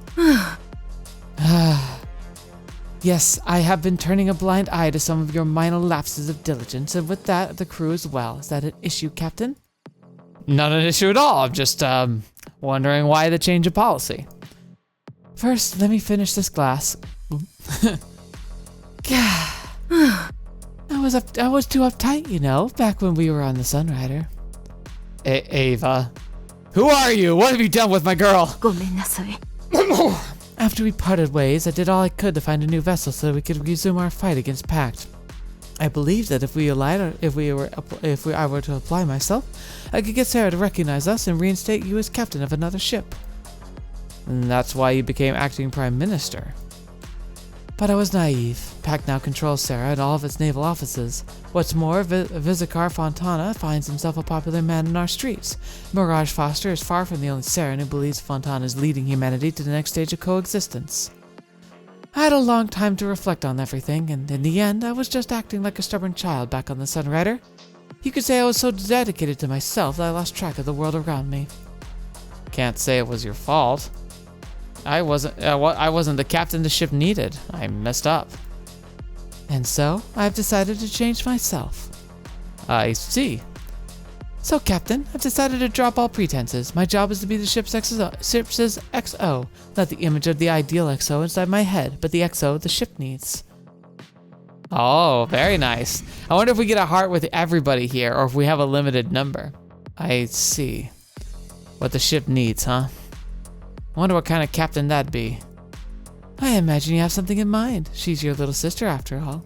Yes, I have been turning a blind eye to some of your minor lapses of diligence, and with that, the crew as well. Is that an issue, Captain? Not an issue at all. I'm just wondering why the change of policy. First, let me finish this glass. I was too uptight, you know, back when we were on the Sunrider. Ava. Who are you? What have you done with my girl? ごめんなさい。 After we parted ways, I did all I could to find a new vessel so that we could resume our fight against PACT. I believed that if I were to apply myself, I could get Sarah to recognize us and reinstate you as captain of another ship. And that's why you became acting prime minister. But I was naive. PACT now controls Sarah and all of its naval offices. What's more, Vizikar Fontana finds himself a popular man in our streets. Mirage Foster is far from the only Saran who believes Fontana is leading humanity to the next stage of coexistence. I had a long time to reflect on everything, and in the end, I was just acting like a stubborn child back on the Sunrider. You could say I was so dedicated to myself that I lost track of the world around me. Can't say it was your fault. I wasn't the captain the ship needed. I messed up. And so, I've decided to change myself. I see. So, Captain, I've decided to drop all pretenses. My job is to be the ship's XO, not the image of the ideal XO inside my head, but the XO the ship needs. Oh, very nice. I wonder if we get a heart with everybody here, or if we have a limited number. I see. What the ship needs, huh? I wonder what kind of captain that'd be. I imagine you have something in mind. She's your little sister, after all.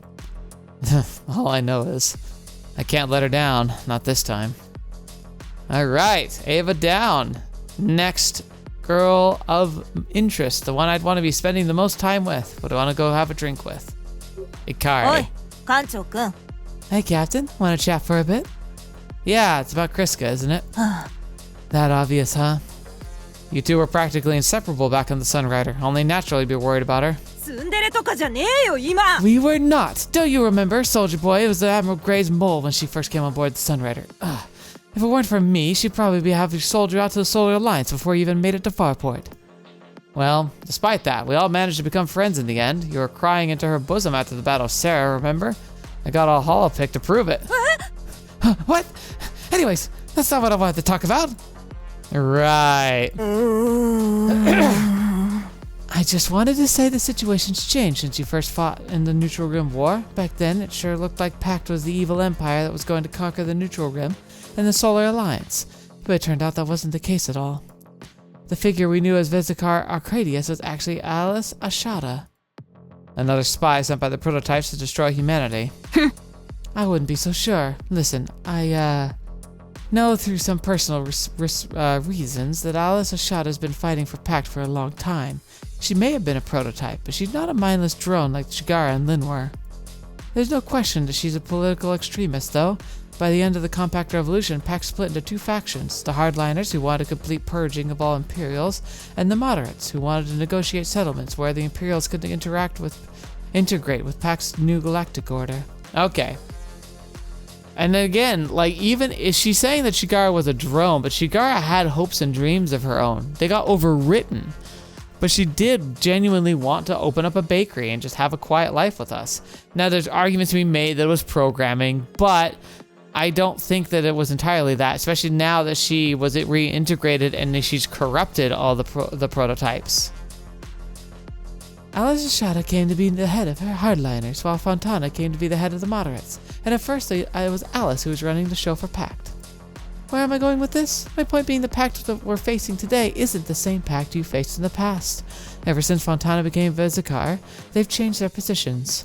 All I know is, I can't let her down. Not this time. Alright, Ava down. Next girl of interest. The one I'd want to be spending the most time with. What do I want to go have a drink with? Ikari. Oi, Kancho-kun. Hey, Captain. Want to chat for a bit? Yeah, it's about Kryska, isn't it? That obvious, huh? You two were practically inseparable back on the Sunrider. Only naturally be worried about her. We were not. Don't you remember, Soldier Boy? It was Admiral Gray's mole when she first came on board the Sunrider. If it weren't for me, she'd probably be having soldier out to the Solar Alliance before you even made it to Farport. Well, despite that, we all managed to become friends in the end. You were crying into her bosom after the Battle of Sarah, remember? I got a holopic to prove it. What? Anyways, that's not what I wanted to talk about. Right. I just wanted to say the situation's changed since you first fought in the Neutral Rim War. Back then, it sure looked like PACT was the evil empire that was going to conquer the Neutral Rim and the Solar Alliance. But it turned out that wasn't the case at all. The figure we knew as Vizikar Arcadius was actually Alice Ashada, another spy sent by the prototypes to destroy humanity. I wouldn't be so sure. Listen, I know through some personal reasons that Alice Ashada has been fighting for PACT for a long time. She may have been a prototype, but she's not a mindless drone like Chigara and Lin were. There's no question that she's a political extremist, though. By the end of the Compact Revolution, PACT split into two factions, the hardliners who wanted a complete purging of all Imperials, and the moderates who wanted to negotiate settlements where the Imperials could integrate with PACT's new galactic order. Okay. And again, like, even is she saying that Chigara was a drone, but Chigara had hopes and dreams of her own. They got overwritten. But she did genuinely want to open up a bakery and just have a quiet life with us. Now, there's arguments to be made that it was programming, but I don't think that it was entirely that, especially now that she was reintegrated and she's corrupted all the prototypes. Alice Ashada came to be the head of her hardliners, while Fontana came to be the head of the moderates. And at first, it was Alice who was running the show for PACT. Where am I going with this? My point being the PACT that we're facing today isn't the same PACT you faced in the past. Ever since Fontana became Vizikar, they've changed their positions.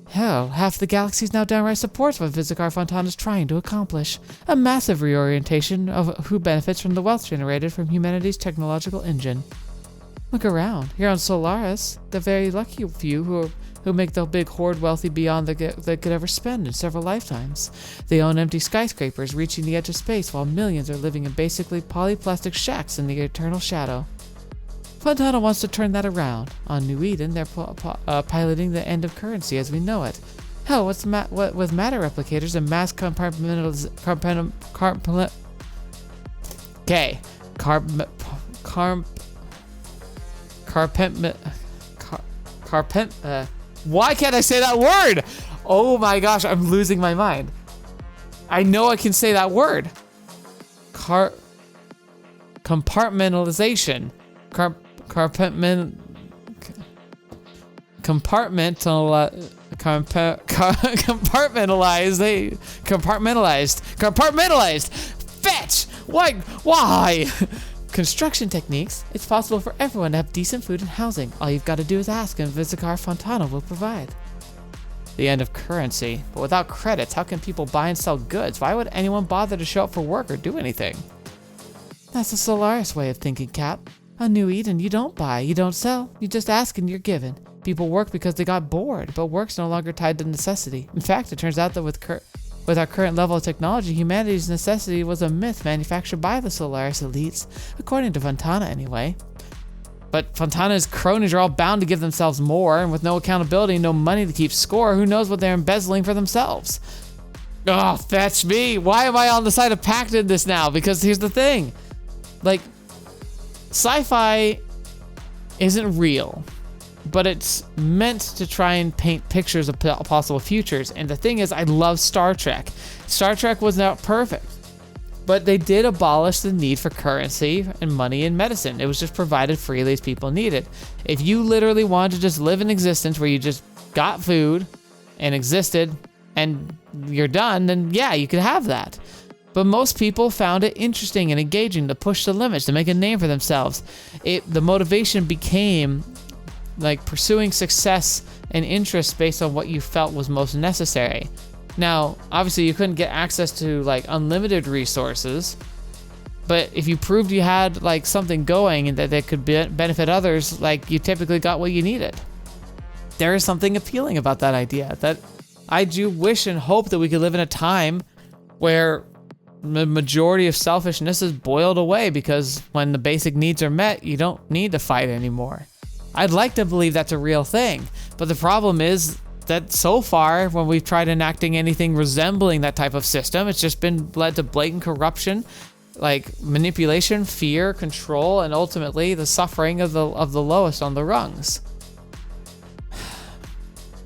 Hell, half the galaxy now downright supports what Vizikar Fontana is trying to accomplish. A massive reorientation of who benefits from the wealth generated from humanity's technological engine. Look around. Here on Solaris, the very lucky few who make the big hoard wealthy beyond they could ever spend in several lifetimes. They own empty skyscrapers reaching the edge of space, while millions are living in basically polyplastic shacks in the eternal shadow. Fontana wants to turn that around. On New Eden, they're piloting the end of currency as we know it. Hell, with matter replicators and mass why can't I say that word? Oh my gosh, I'm losing my mind. I know I can say that word. compartmentalization. Compartmentalized. Fetch. Why? Construction techniques. It's possible for everyone to have decent food and housing. All you've got to do is ask, and Vizicar Fontana will provide. The end of currency. But without credits, how can people buy and sell goods? Why would anyone bother to show up for work or do anything? That's the Solaris way of thinking, Cap. On New Eden, you don't buy, you don't sell. You just ask and you're given. People work because they got bored, but work's no longer tied to necessity. In fact, it turns out that with our current level of technology, humanity's necessity was a myth manufactured by the Solaris elites, according to Fontana anyway. But Fontana's cronies are all bound to give themselves more, and with no accountability, no money to keep score, who knows what they're embezzling for themselves? Oh, fetch me! Why am I on the side of PACT in this now? Because here's the thing. Like, sci-fi isn't real, but it's meant to try and paint pictures of possible futures. And the thing is, I love Star Trek. Star Trek was not perfect, but they did abolish the need for currency and money and medicine. It was just provided freely as people needed. If you literally wanted to just live an existence where you just got food and existed and you're done, then yeah, you could have that. But most people found it interesting and engaging to push the limits, to make a name for themselves. The motivation became like pursuing success and interest based on what you felt was most necessary. Now, obviously you couldn't get access to like unlimited resources, but if you proved you had like something going and that could benefit others, like you typically got what you needed. There is something appealing about that idea, that I do wish and hope that we could live in a time where the majority of selfishness is boiled away, because when the basic needs are met, you don't need to fight anymore. I'd like to believe that's a real thing, but the problem is that so far, when we've tried enacting anything resembling that type of system, it's just been led to blatant corruption, like manipulation, fear, control, and ultimately the suffering of the lowest on the rungs.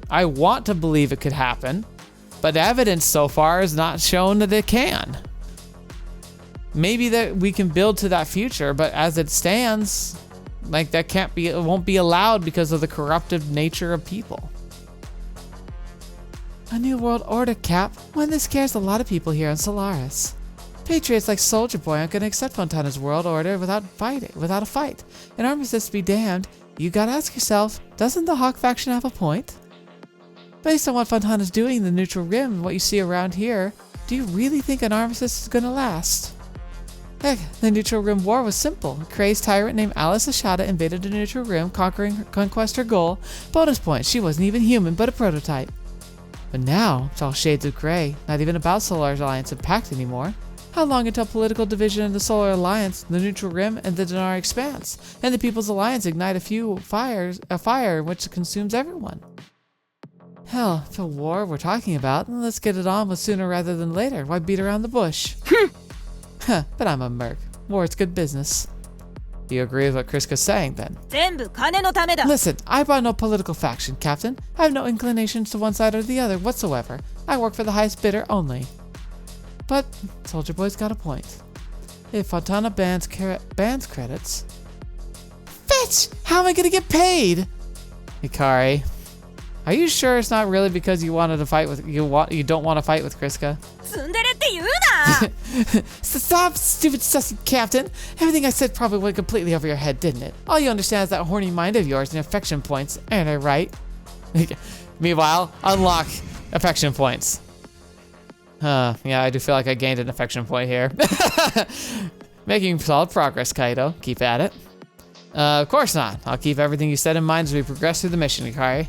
I want to believe it could happen, but evidence so far has not shown that it can. Maybe that we can build to that future, but as it stands, like that it won't be allowed because of the corruptive nature of people. A new world order, Cap. One that scares a lot of people here on Solaris. Patriots like Soldier Boy aren't gonna accept Fontana's world order without a fight. An armistice be damned. You gotta ask yourself, doesn't the Hawk faction have a point? Based on what Fontana's doing in the Neutral Rim and what you see around here, do you really think an armistice is gonna last? Heck, the Neutral Rim War was simple. A crazed tyrant named Alice Ashada invaded the Neutral Rim, conquest her goal. Bonus points, she wasn't even human, but a prototype. But now, it's all shades of gray. Not even about Solar Alliance and PACT anymore. How long until political division in the Solar Alliance, the Neutral Rim, and the Denari Expanse, and the People's Alliance ignite a fire which consumes everyone? Hell, if a war we're talking about, then let's get it on with sooner rather than later. Why beat around the bush? Huh, but I'm a merc. War is good business. Do you agree with what Kryska's saying then? Listen, I brought no political faction, Captain. I have no inclinations to one side or the other whatsoever. I work for the highest bidder only. But Soldier Boy's got a point. If Fontana bans credits... Fetch! How am I gonna get paid? Hikari, are you sure it's not really because you wanted to fight with you don't want to fight with Kryska? Stop, stupid sussy Captain. Everything I said probably went completely over your head, didn't it? All you understand is that horny mind of yours and affection points, ain't I right? Meanwhile, unlock affection points. Yeah, I do feel like I gained an affection point here. Making solid progress, Kaito. Keep at it. Of course not. I'll keep everything you said in mind as we progress through the mission, Hikari.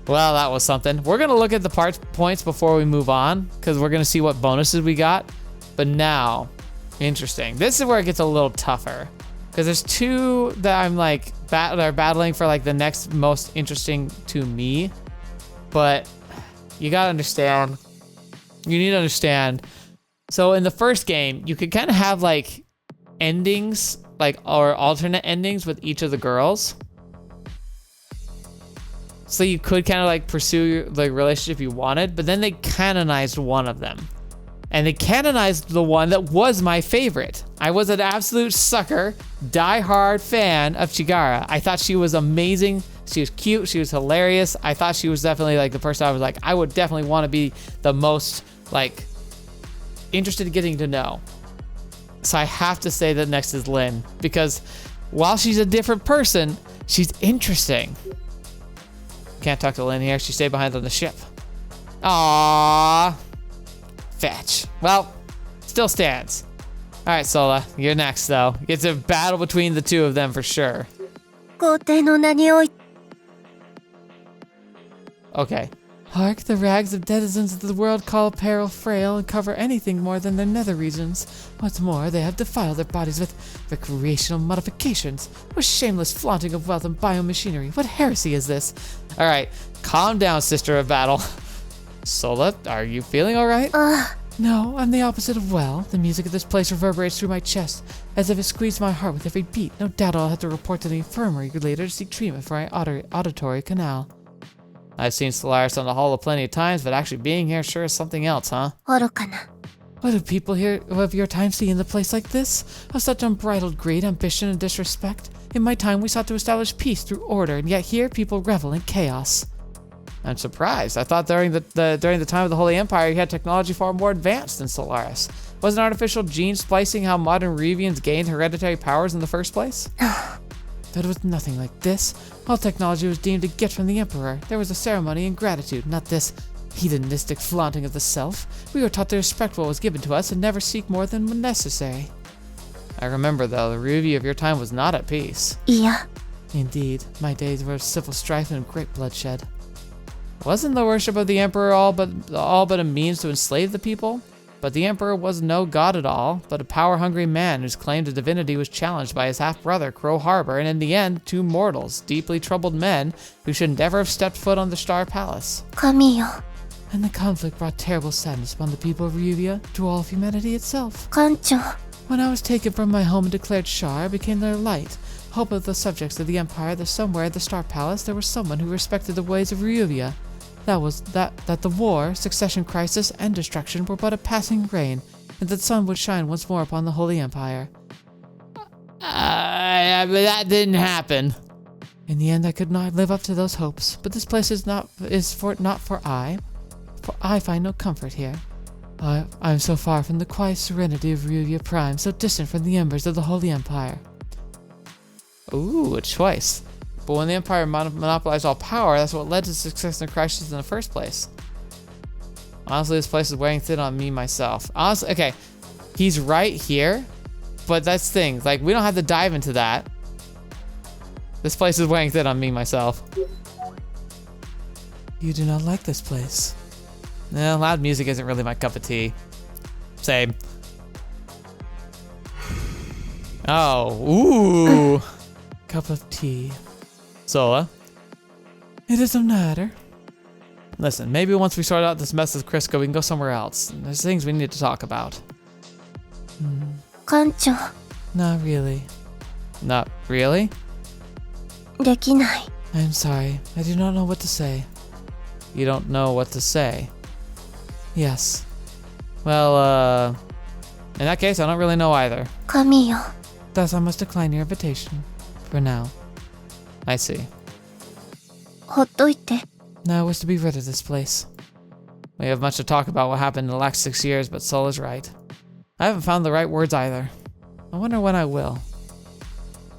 Well, that was something. We're going to look at the points before we move on, because we're going to see what bonuses we got. But now, interesting. This is where it gets a little tougher, because there's two that I'm like, that are battling for like the next most interesting to me. But you got to understand, you need to understand. So in the first game, you could kind of have like endings, like, or alternate endings with each of the girls. So you could kind of like pursue the relationship you wanted, but then they canonized one of them. And they canonized the one that was my favorite. I was an absolute sucker, die-hard fan of Chigara. I thought she was amazing. She was cute. She was hilarious. I thought she was definitely like the person I was like, I would definitely want to be the most like interested in getting to know. So I have to say that next is Lynn, because while she's a different person, she's interesting. Can't talk to Lynn here. She stayed behind on the ship. Aww. Fetch. Well, still stands. All right, Sola, you're next, though. It's a battle between the two of them for sure. Okay. Hark, the rags of denizens of the world call apparel frail and cover anything more than their nether regions. What's more, they have defiled their bodies with recreational modifications. What shameless flaunting of wealth and biomachinery. What heresy is this? All right, calm down, sister of battle. Sola, are you feeling all right? No, I'm the opposite of well. The music of this place reverberates through my chest, as if it squeezed my heart with every beat. No doubt I'll have to report to the infirmary later to seek treatment for my auditory canal. I've seen Solaris on the Hall plenty of times, but actually being here sure is something else, huh? What do people here of your time see in a place like this? Of such unbridled greed, ambition, and disrespect? In my time, we sought to establish peace through order, and yet here people revel in chaos. I'm surprised. I thought during the time of the Holy Empire, you had technology far more advanced than Solaris. Wasn't artificial gene splicing how modern Revians gained hereditary powers in the first place? But it was nothing like this. All technology was deemed a gift from the Emperor. There was a ceremony and gratitude, not this hedonistic flaunting of the self. We were taught to respect what was given to us and never seek more than when necessary. I remember, though, the Ruvia of your time was not at peace. Yeah. Indeed, my days were of civil strife and great bloodshed. Wasn't the worship of the Emperor all but a means to enslave the people? But the Emperor was no god at all, but a power-hungry man whose claim to divinity was challenged by his half-brother, Crow Harbor, and in the end, two mortals, deeply troubled men, who should never have stepped foot on the Star Palace. Camille. And the conflict brought terrible sadness upon the people of Ruvia, to all of humanity itself. Kancho. When I was taken from my home and declared Shah, I became their light, hope of the subjects of the Empire, that somewhere at the Star Palace there was someone who respected the ways of Ruvia. That the war, succession crisis, and destruction were but a passing reign, and that the sun would shine once more upon the Holy Empire. But that didn't happen. In the end, I could not live up to those hopes, but this place is not for I find no comfort here. I am so far from the quiet serenity of Ruvia Prime, so distant from the embers of the Holy Empire. Ooh, a choice. But when the Empire monopolized all power, that's what led to success and crisis in the first place. Honestly, this place is wearing thin on me myself. Honestly, okay, he's right here, but that's the thing. Like, we don't have to dive into that. This place is wearing thin on me myself. You do not like this place. No, loud music isn't really my cup of tea. Same. Oh, ooh. Cup of tea. Sola. It doesn't matter. Listen, maybe once we sort out this mess with Kryska, we can go somewhere else. There's things we need to talk about. Kancho. Not really. Not really? Dekinai. I'm sorry. I do not know what to say. You don't know what to say? Yes. Well, in that case, I don't really know either. Camille. Thus, I must decline your invitation. For now. I see. Now I wish to be rid of this place. We have much to talk about what happened in the last 6 years, but Sol is right. I haven't found the right words either. I wonder when I will.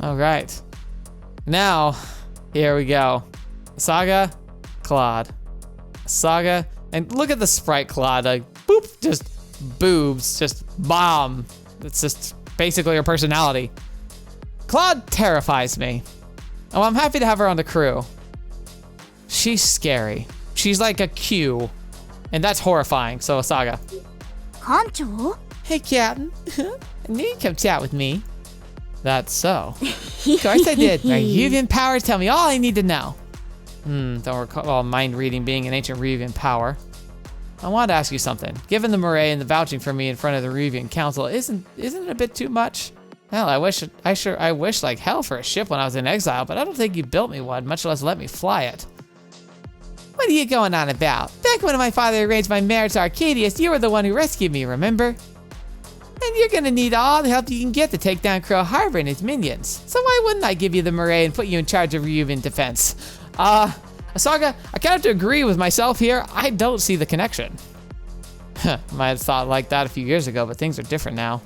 Alright. Now, here we go. Saga, Claude. Saga, and look at the sprite Claude. Like, boop, just boobs, just bomb. It's just basically her personality. Claude terrifies me. Oh, I'm happy to have her on the crew. She's scary. She's like a Q. And that's horrifying, so Saga. Kancho? Hey, Captain. I knew you'd come chat with me. That's so. Of course I did. My Revian powers tell me all I need to know. Don't recall mind reading being an ancient Revian power. I wanted to ask you something. Given the moray and the vouching for me in front of the Revian Council, isn't it a bit too much? Hell, I wish like hell for a ship when I was in exile, but I don't think you built me one, much less let me fly it. What are you going on about? Back when my father arranged my marriage to Arcadius, you were the one who rescued me, remember? And you're gonna need all the help you can get to take down Crow Harbor and his minions. So why wouldn't I give you the Murray and put you in charge of Ryuvian defense? Asaga, I kind of have to agree with myself here. I don't see the connection. Might have thought like that a few years ago, but things are different now.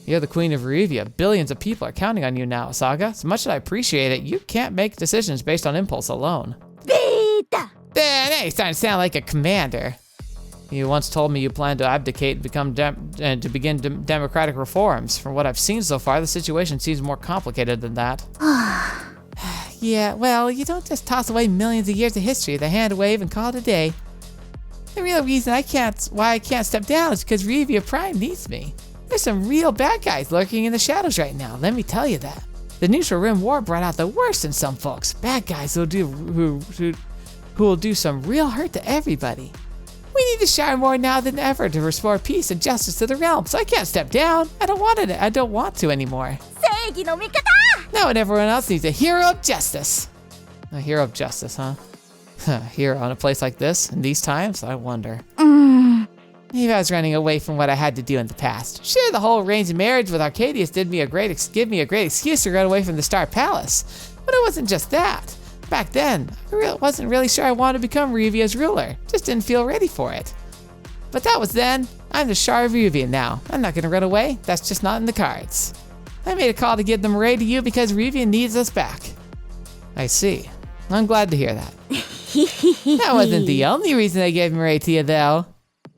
You're the queen of Ryuvia. Billions of people are counting on you now, Asaga. As much as I appreciate it, you can't make decisions based on impulse alone. Vita! Now you're starting to sound like a commander. You once told me you plan to abdicate and to begin democratic reforms. From what I've seen so far, the situation seems more complicated than that. Yeah, well, you don't just toss away millions of years of history, the hand wave, and call it a day. The real reason why I can't step down is because Ryuvia Prime needs me. There's some real bad guys lurking in the shadows right now, let me tell you that. The Neutral Rim War brought out the worst in some folks. Bad guys who will do some real hurt to everybody. We need to shine more now than ever to restore peace and justice to the realm, so I can't step down. I don't want to anymore. Now and everyone else needs a hero of justice. A hero of justice, huh? Hero in a place like this, in these times, I wonder. Maybe I was running away from what I had to do in the past. Sure, the whole arranged marriage with Arcadius give me a great excuse to run away from the Star Palace. But it wasn't just that. Back then, I wasn't really sure I wanted to become Ryuvia's ruler. Just didn't feel ready for it. But that was then. I'm the Shah of Ryuvia now. I'm not gonna run away. That's just not in the cards. I made a call to give the Murray to you because Ryuvia needs us back. I see. I'm glad to hear that. That wasn't the only reason I gave Murray to you, though.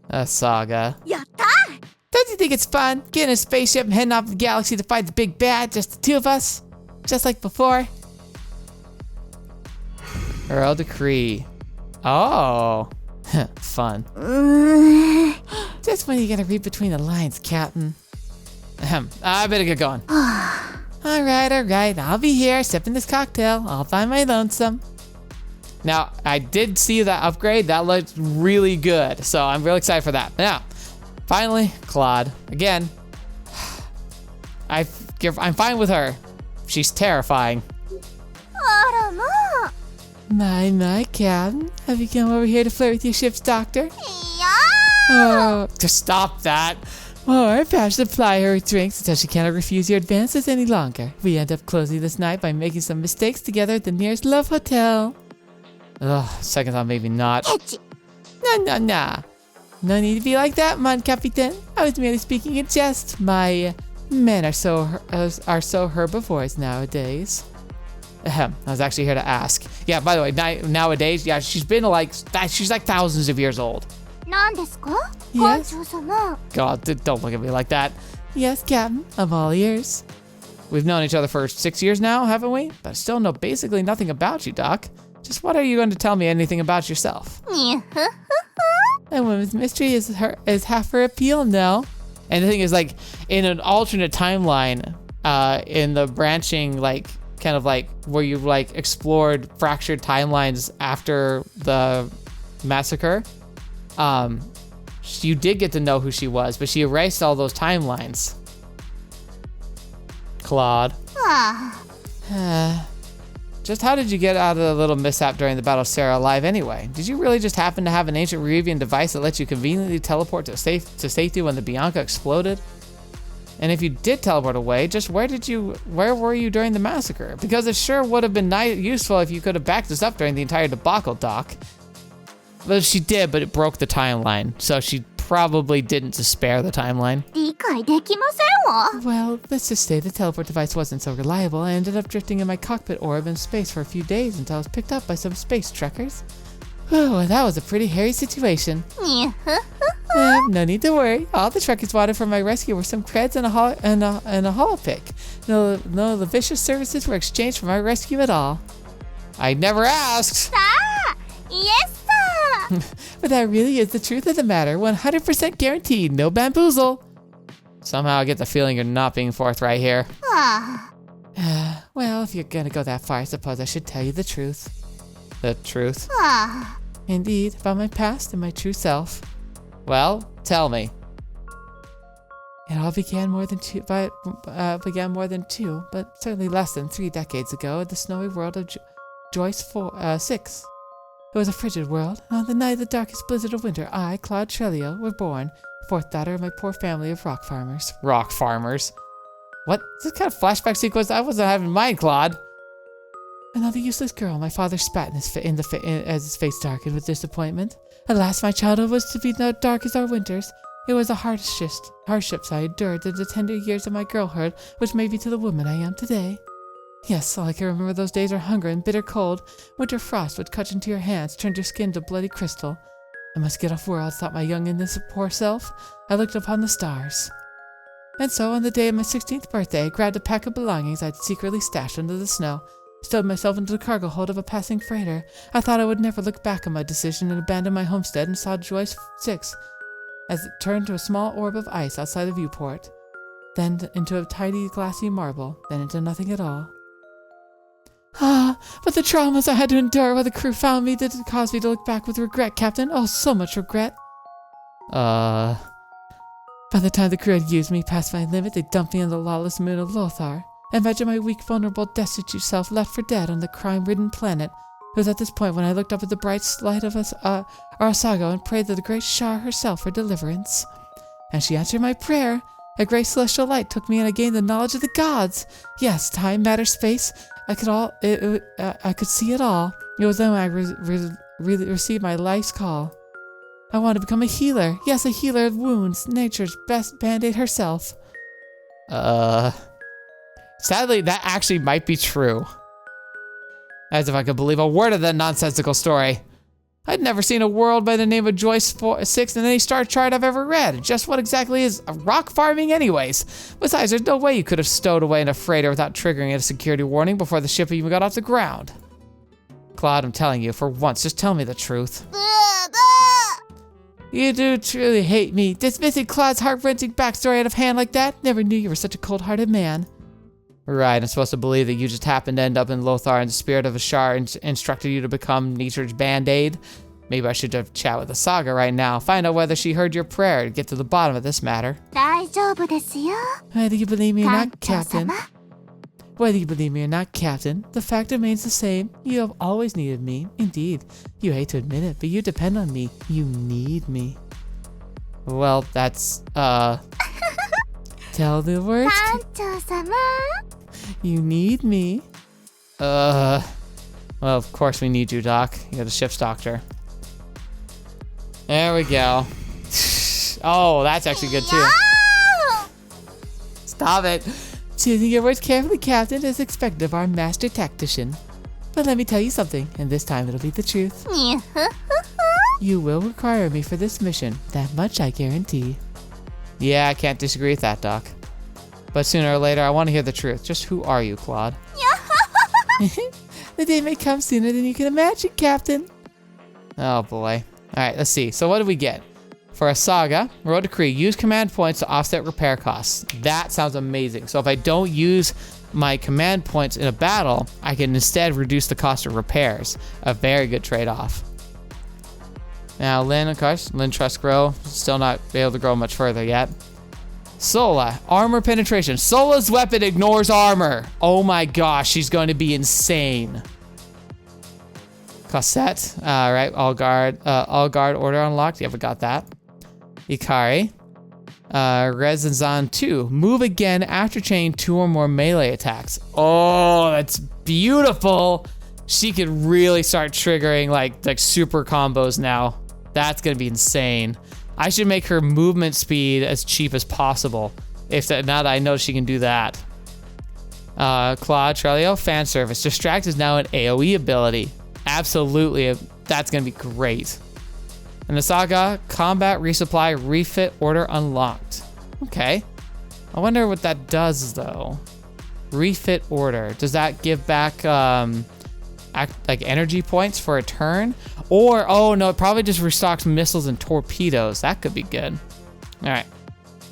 Asaga. Yatta! Don't you think it's fun, getting a spaceship and heading off the galaxy to fight the big bad, just the two of us? Just like before? Earl Decree. Oh. Fun. Just when are you gonna read between the lines, Captain? I better get going. Alright, I'll be here sipping this cocktail all by my lonesome. Now, I did see that upgrade. That looked really good, so I'm really excited for that. Now, finally, Claude. Again, I'm fine with her. She's terrifying. My, Captain. Have you come over here to flirt with your ship's doctor? Oh, just stop that. Or perhaps supply her with drinks until she cannot refuse your advances any longer. We end up closing this night by making some mistakes together at the nearest love hotel. Ugh, second thought, maybe not. No. No need to be like that, mon Cpatain. I was merely speaking in jest. My men are so herbivores nowadays. I was actually here to ask. Yeah, by the way, nowadays, yeah, she's like thousands of years old. Yes? God, don't look at me like that. Yes, Captain, I'm all ears. We've known each other for 6 years now, haven't we? But I still know basically nothing about you, Doc. Just what are you going to tell me anything about yourself? A woman's mystery is half her appeal, no? And the thing is, like, in an alternate timeline, in the branching, like, kind of like where you like explored fractured timelines after the massacre, you did get to know who she was, but she erased all those timelines. Claude. Just how did you get out of the little mishap during the Battle of Sarah alive anyway? Did you really just happen to have an ancient Ryuvian device that lets you conveniently teleport to safety when the Bianca exploded? And if you did teleport away, just where were you during the massacre? Because it sure would have been useful if you could have backed us up during the entire debacle, Doc. But she did, but it broke the timeline, so she probably didn't spare the timeline. Well, let's just say the teleport device wasn't so reliable. I ended up drifting in my cockpit orb in space for a few days until I was picked up by some space trekkers. Oh, that was a pretty hairy situation. No need to worry. All the trekkers wanted from my rescue were some creds and a holopick. No of the vicious services were exchanged for my rescue at all. I never asked. Yes, But that really is the truth of the matter. 100% guaranteed. No bamboozle. Somehow I get the feeling you're not being forthright here. Well, if you're gonna go that far, I suppose I should tell you the truth. The truth? Indeed, about my past and my true self. Well, tell me. It all began more than two, but certainly less than 3 decades ago in the snowy world of Joyce 6. It was a frigid world. On the night of the darkest blizzard of winter, I, Claude Trelio, were born, fourth daughter of my poor family of rock farmers. Rock farmers? What? This kind of flashback sequence I wasn't having in mind, Claude. Another useless girl, my father spat as his face darkened with disappointment. Alas, my childhood was to be dark as our winters. It was the hardships I endured in the tender years of my girlhood, which made me to the woman I am today. Yes, all I can remember those days are hunger and bitter cold. Winter frost would cut into your hands, turned your skin to bloody crystal. I must get off world, thought my young innocent poor self. I looked upon the stars. And so, on the day of my 16th birthday, I grabbed a pack of belongings I'd secretly stashed under the snow, stowed myself into the cargo hold of a passing freighter. I thought I would never look back on my decision and abandon my homestead and saw Joyce 6 as it turned to a small orb of ice outside the viewport, then into a tiny glassy marble, then into nothing at all. Ah, but the traumas I had to endure while the crew found me didn't cause me to look back with regret, Captain. Oh, so much regret. By the time the crew had used me past my limit, they dumped me on the lawless moon of Lothar. Imagine my weak, vulnerable, destitute self left for dead on the crime-ridden planet. It was at this point when I looked up at the bright light of Arasago and prayed to the great Shar herself for deliverance. And she answered my prayer. A great celestial light took me and I gained the knowledge of the gods. Yes, time, matter, space. I could see it all. It was then when I received my life's call. I wanted to become a healer. Yes, a healer of wounds. Nature's best band-aid herself. Sadly, that actually might be true. As if I could believe a word of that nonsensical story. I'd never seen a world by the name of Joyce 6 in any star chart I've ever read. Just what exactly is rock farming anyways? Besides, there's no way you could have stowed away in a freighter without triggering a security warning before the ship even got off the ground. Claude, I'm telling you, for once, just tell me the truth. You do truly hate me. Dismissing Claude's heart-wrenching backstory out of hand like that? Never knew you were such a cold-hearted man. Right, I'm supposed to believe that you just happened to end up in Lothar and the spirit of Ashar instructed you to become nature's band-aid. Maybe I should have chat with the Saga right now, find out whether she heard your prayer to get to the bottom of this matter. Whether you believe me or not, Captain. Whether you believe me or not, Captain, the fact remains the same. You have always needed me. Indeed, you hate to admit it, but you depend on me. You need me. Well, that's, tell the words. You need me. Well, of course we need you, Doc. You're the ship's doctor. There we go. Oh, that's actually good too. Stop it. Choosing your words carefully, Captain, is expected of our master tactician. But let me tell you something, and this time it'll be the truth. You will require me for this mission. That much I guarantee. Yeah, I can't disagree with that, Doc. But sooner or later, I want to hear the truth. Just who are you, Claude? The day may come sooner than you can imagine, Captain. Oh boy. Alright, let's see. So what do we get? For a Saga, Road Decree, use command points to offset repair costs. That sounds amazing. So if I don't use my command points in a battle, I can instead reduce the cost of repairs. A very good trade-off. Now Lyn, of course, Lyn Trust grow. Still not able to grow much further yet. Sola, armor penetration. Sola's weapon ignores armor. Oh my gosh, she's going to be insane. Cosette, right, all guard order unlocked. Yeah, we got that. Ikari, Rezenzan 2, move again after chaining 2 or more melee attacks. Oh, that's beautiful. She could really start triggering like super combos now. That's gonna be insane. I should make her movement speed as cheap as possible. Now that I know she can do that. Claude Trelio, fan service. Distract is now an AoE ability. Absolutely, that's gonna be great. And the Saga, combat resupply refit order unlocked. Okay. I wonder what that does though. Refit order. Does that give back like energy points for a turn? Or, oh no, it probably just restocks missiles and torpedoes. That could be good. All right.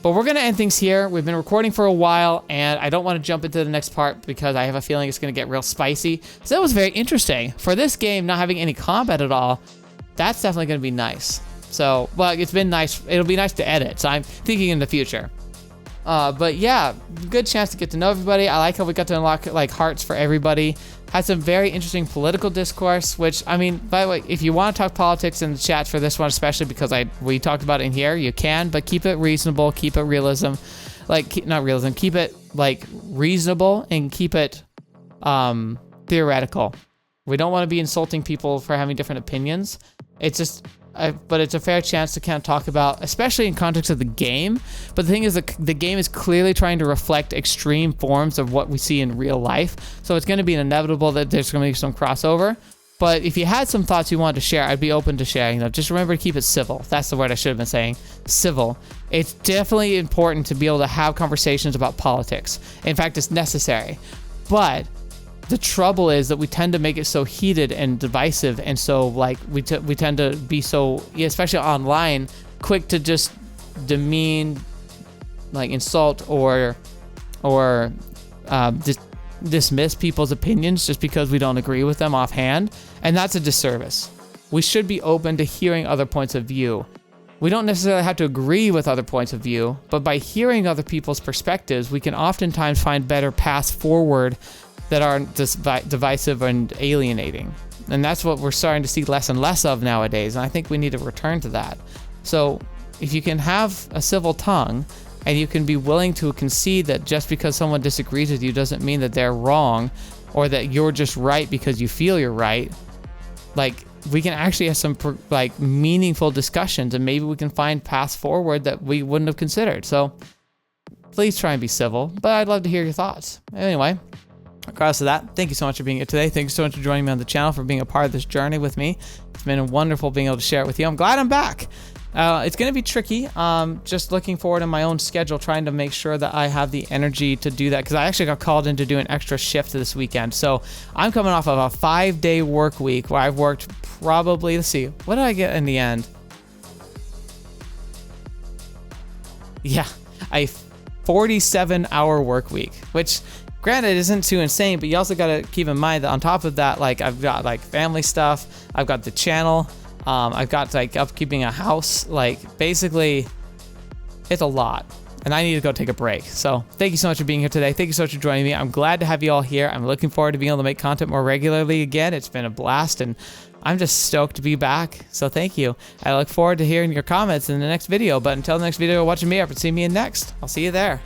But we're gonna end things here. We've been recording for a while and I don't want to jump into the next part because I have a feeling it's gonna get real spicy. So that was very interesting. For this game, not having any combat at all, that's definitely gonna be nice. So, well, it's been nice. It'll be nice to edit. So I'm thinking in the future. But yeah, good chance to get to know everybody. I like how we got to unlock like hearts for everybody. Had some very interesting political discourse, which, I mean, by the way, if you want to talk politics in the chat for this one, especially because we talked about it in here, you can, but keep it reasonable, keep it realism, not realism, keep it like reasonable and keep it theoretical. We don't want to be insulting people for having different opinions. It's just, but it's a fair chance to kind of talk about, especially in context of the game. But the thing is, the game is clearly trying to reflect extreme forms of what we see in real life. So it's going to be inevitable that there's going to be some crossover. But if you had some thoughts you wanted to share, I'd be open to sharing them. Just remember to keep it civil. That's the word I should have been saying. Civil. It's definitely important to be able to have conversations about politics. In fact, it's necessary. But the trouble is that we tend to make it so heated and divisive, and so like we tend to be so, especially online, quick to just demean, like insult or dismiss people's opinions just because we don't agree with them offhand, and that's a disservice. We should be open to hearing other points of view. We don't necessarily have to agree with other points of view, but by hearing other people's perspectives, we can oftentimes find better paths forward that aren't divisive and alienating. And that's what we're starting to see less and less of nowadays, and I think we need to return to that. So if you can have a civil tongue, and you can be willing to concede that just because someone disagrees with you doesn't mean that they're wrong, or that you're just right because you feel you're right, like, we can actually have some like meaningful discussions, and maybe we can find paths forward that we wouldn't have considered. So please try and be civil, but I'd love to hear your thoughts. Anyway, regardless of that, thank you so much for being here today. Thank you so much for joining me on the channel, for being a part of this journey with me. It's been wonderful being able to share it with you. I'm glad I'm back. It's going to be tricky. Just looking forward in my own schedule, trying to make sure that I have the energy to do that, because I actually got called in to do an extra shift this weekend. So I'm coming off of a 5-day work week where I've worked probably, let's see, what did I get in the end? Yeah, a 47-hour work week, which granted isn't too insane, but you also got to keep in mind that on top of that, like, I've got like family stuff, I've got the channel, I've got like upkeeping a house, like basically it's a lot, and I need to go take a break. So thank you so much for being here today. Thank you so much for joining me. I'm glad to have you all here. I'm looking forward to being able to make content more regularly again. It's been a blast, and I'm just stoked to be back. So thank you. I look forward to hearing your comments in the next video, but until the next video, watching me up and see me in next. I'll see you there.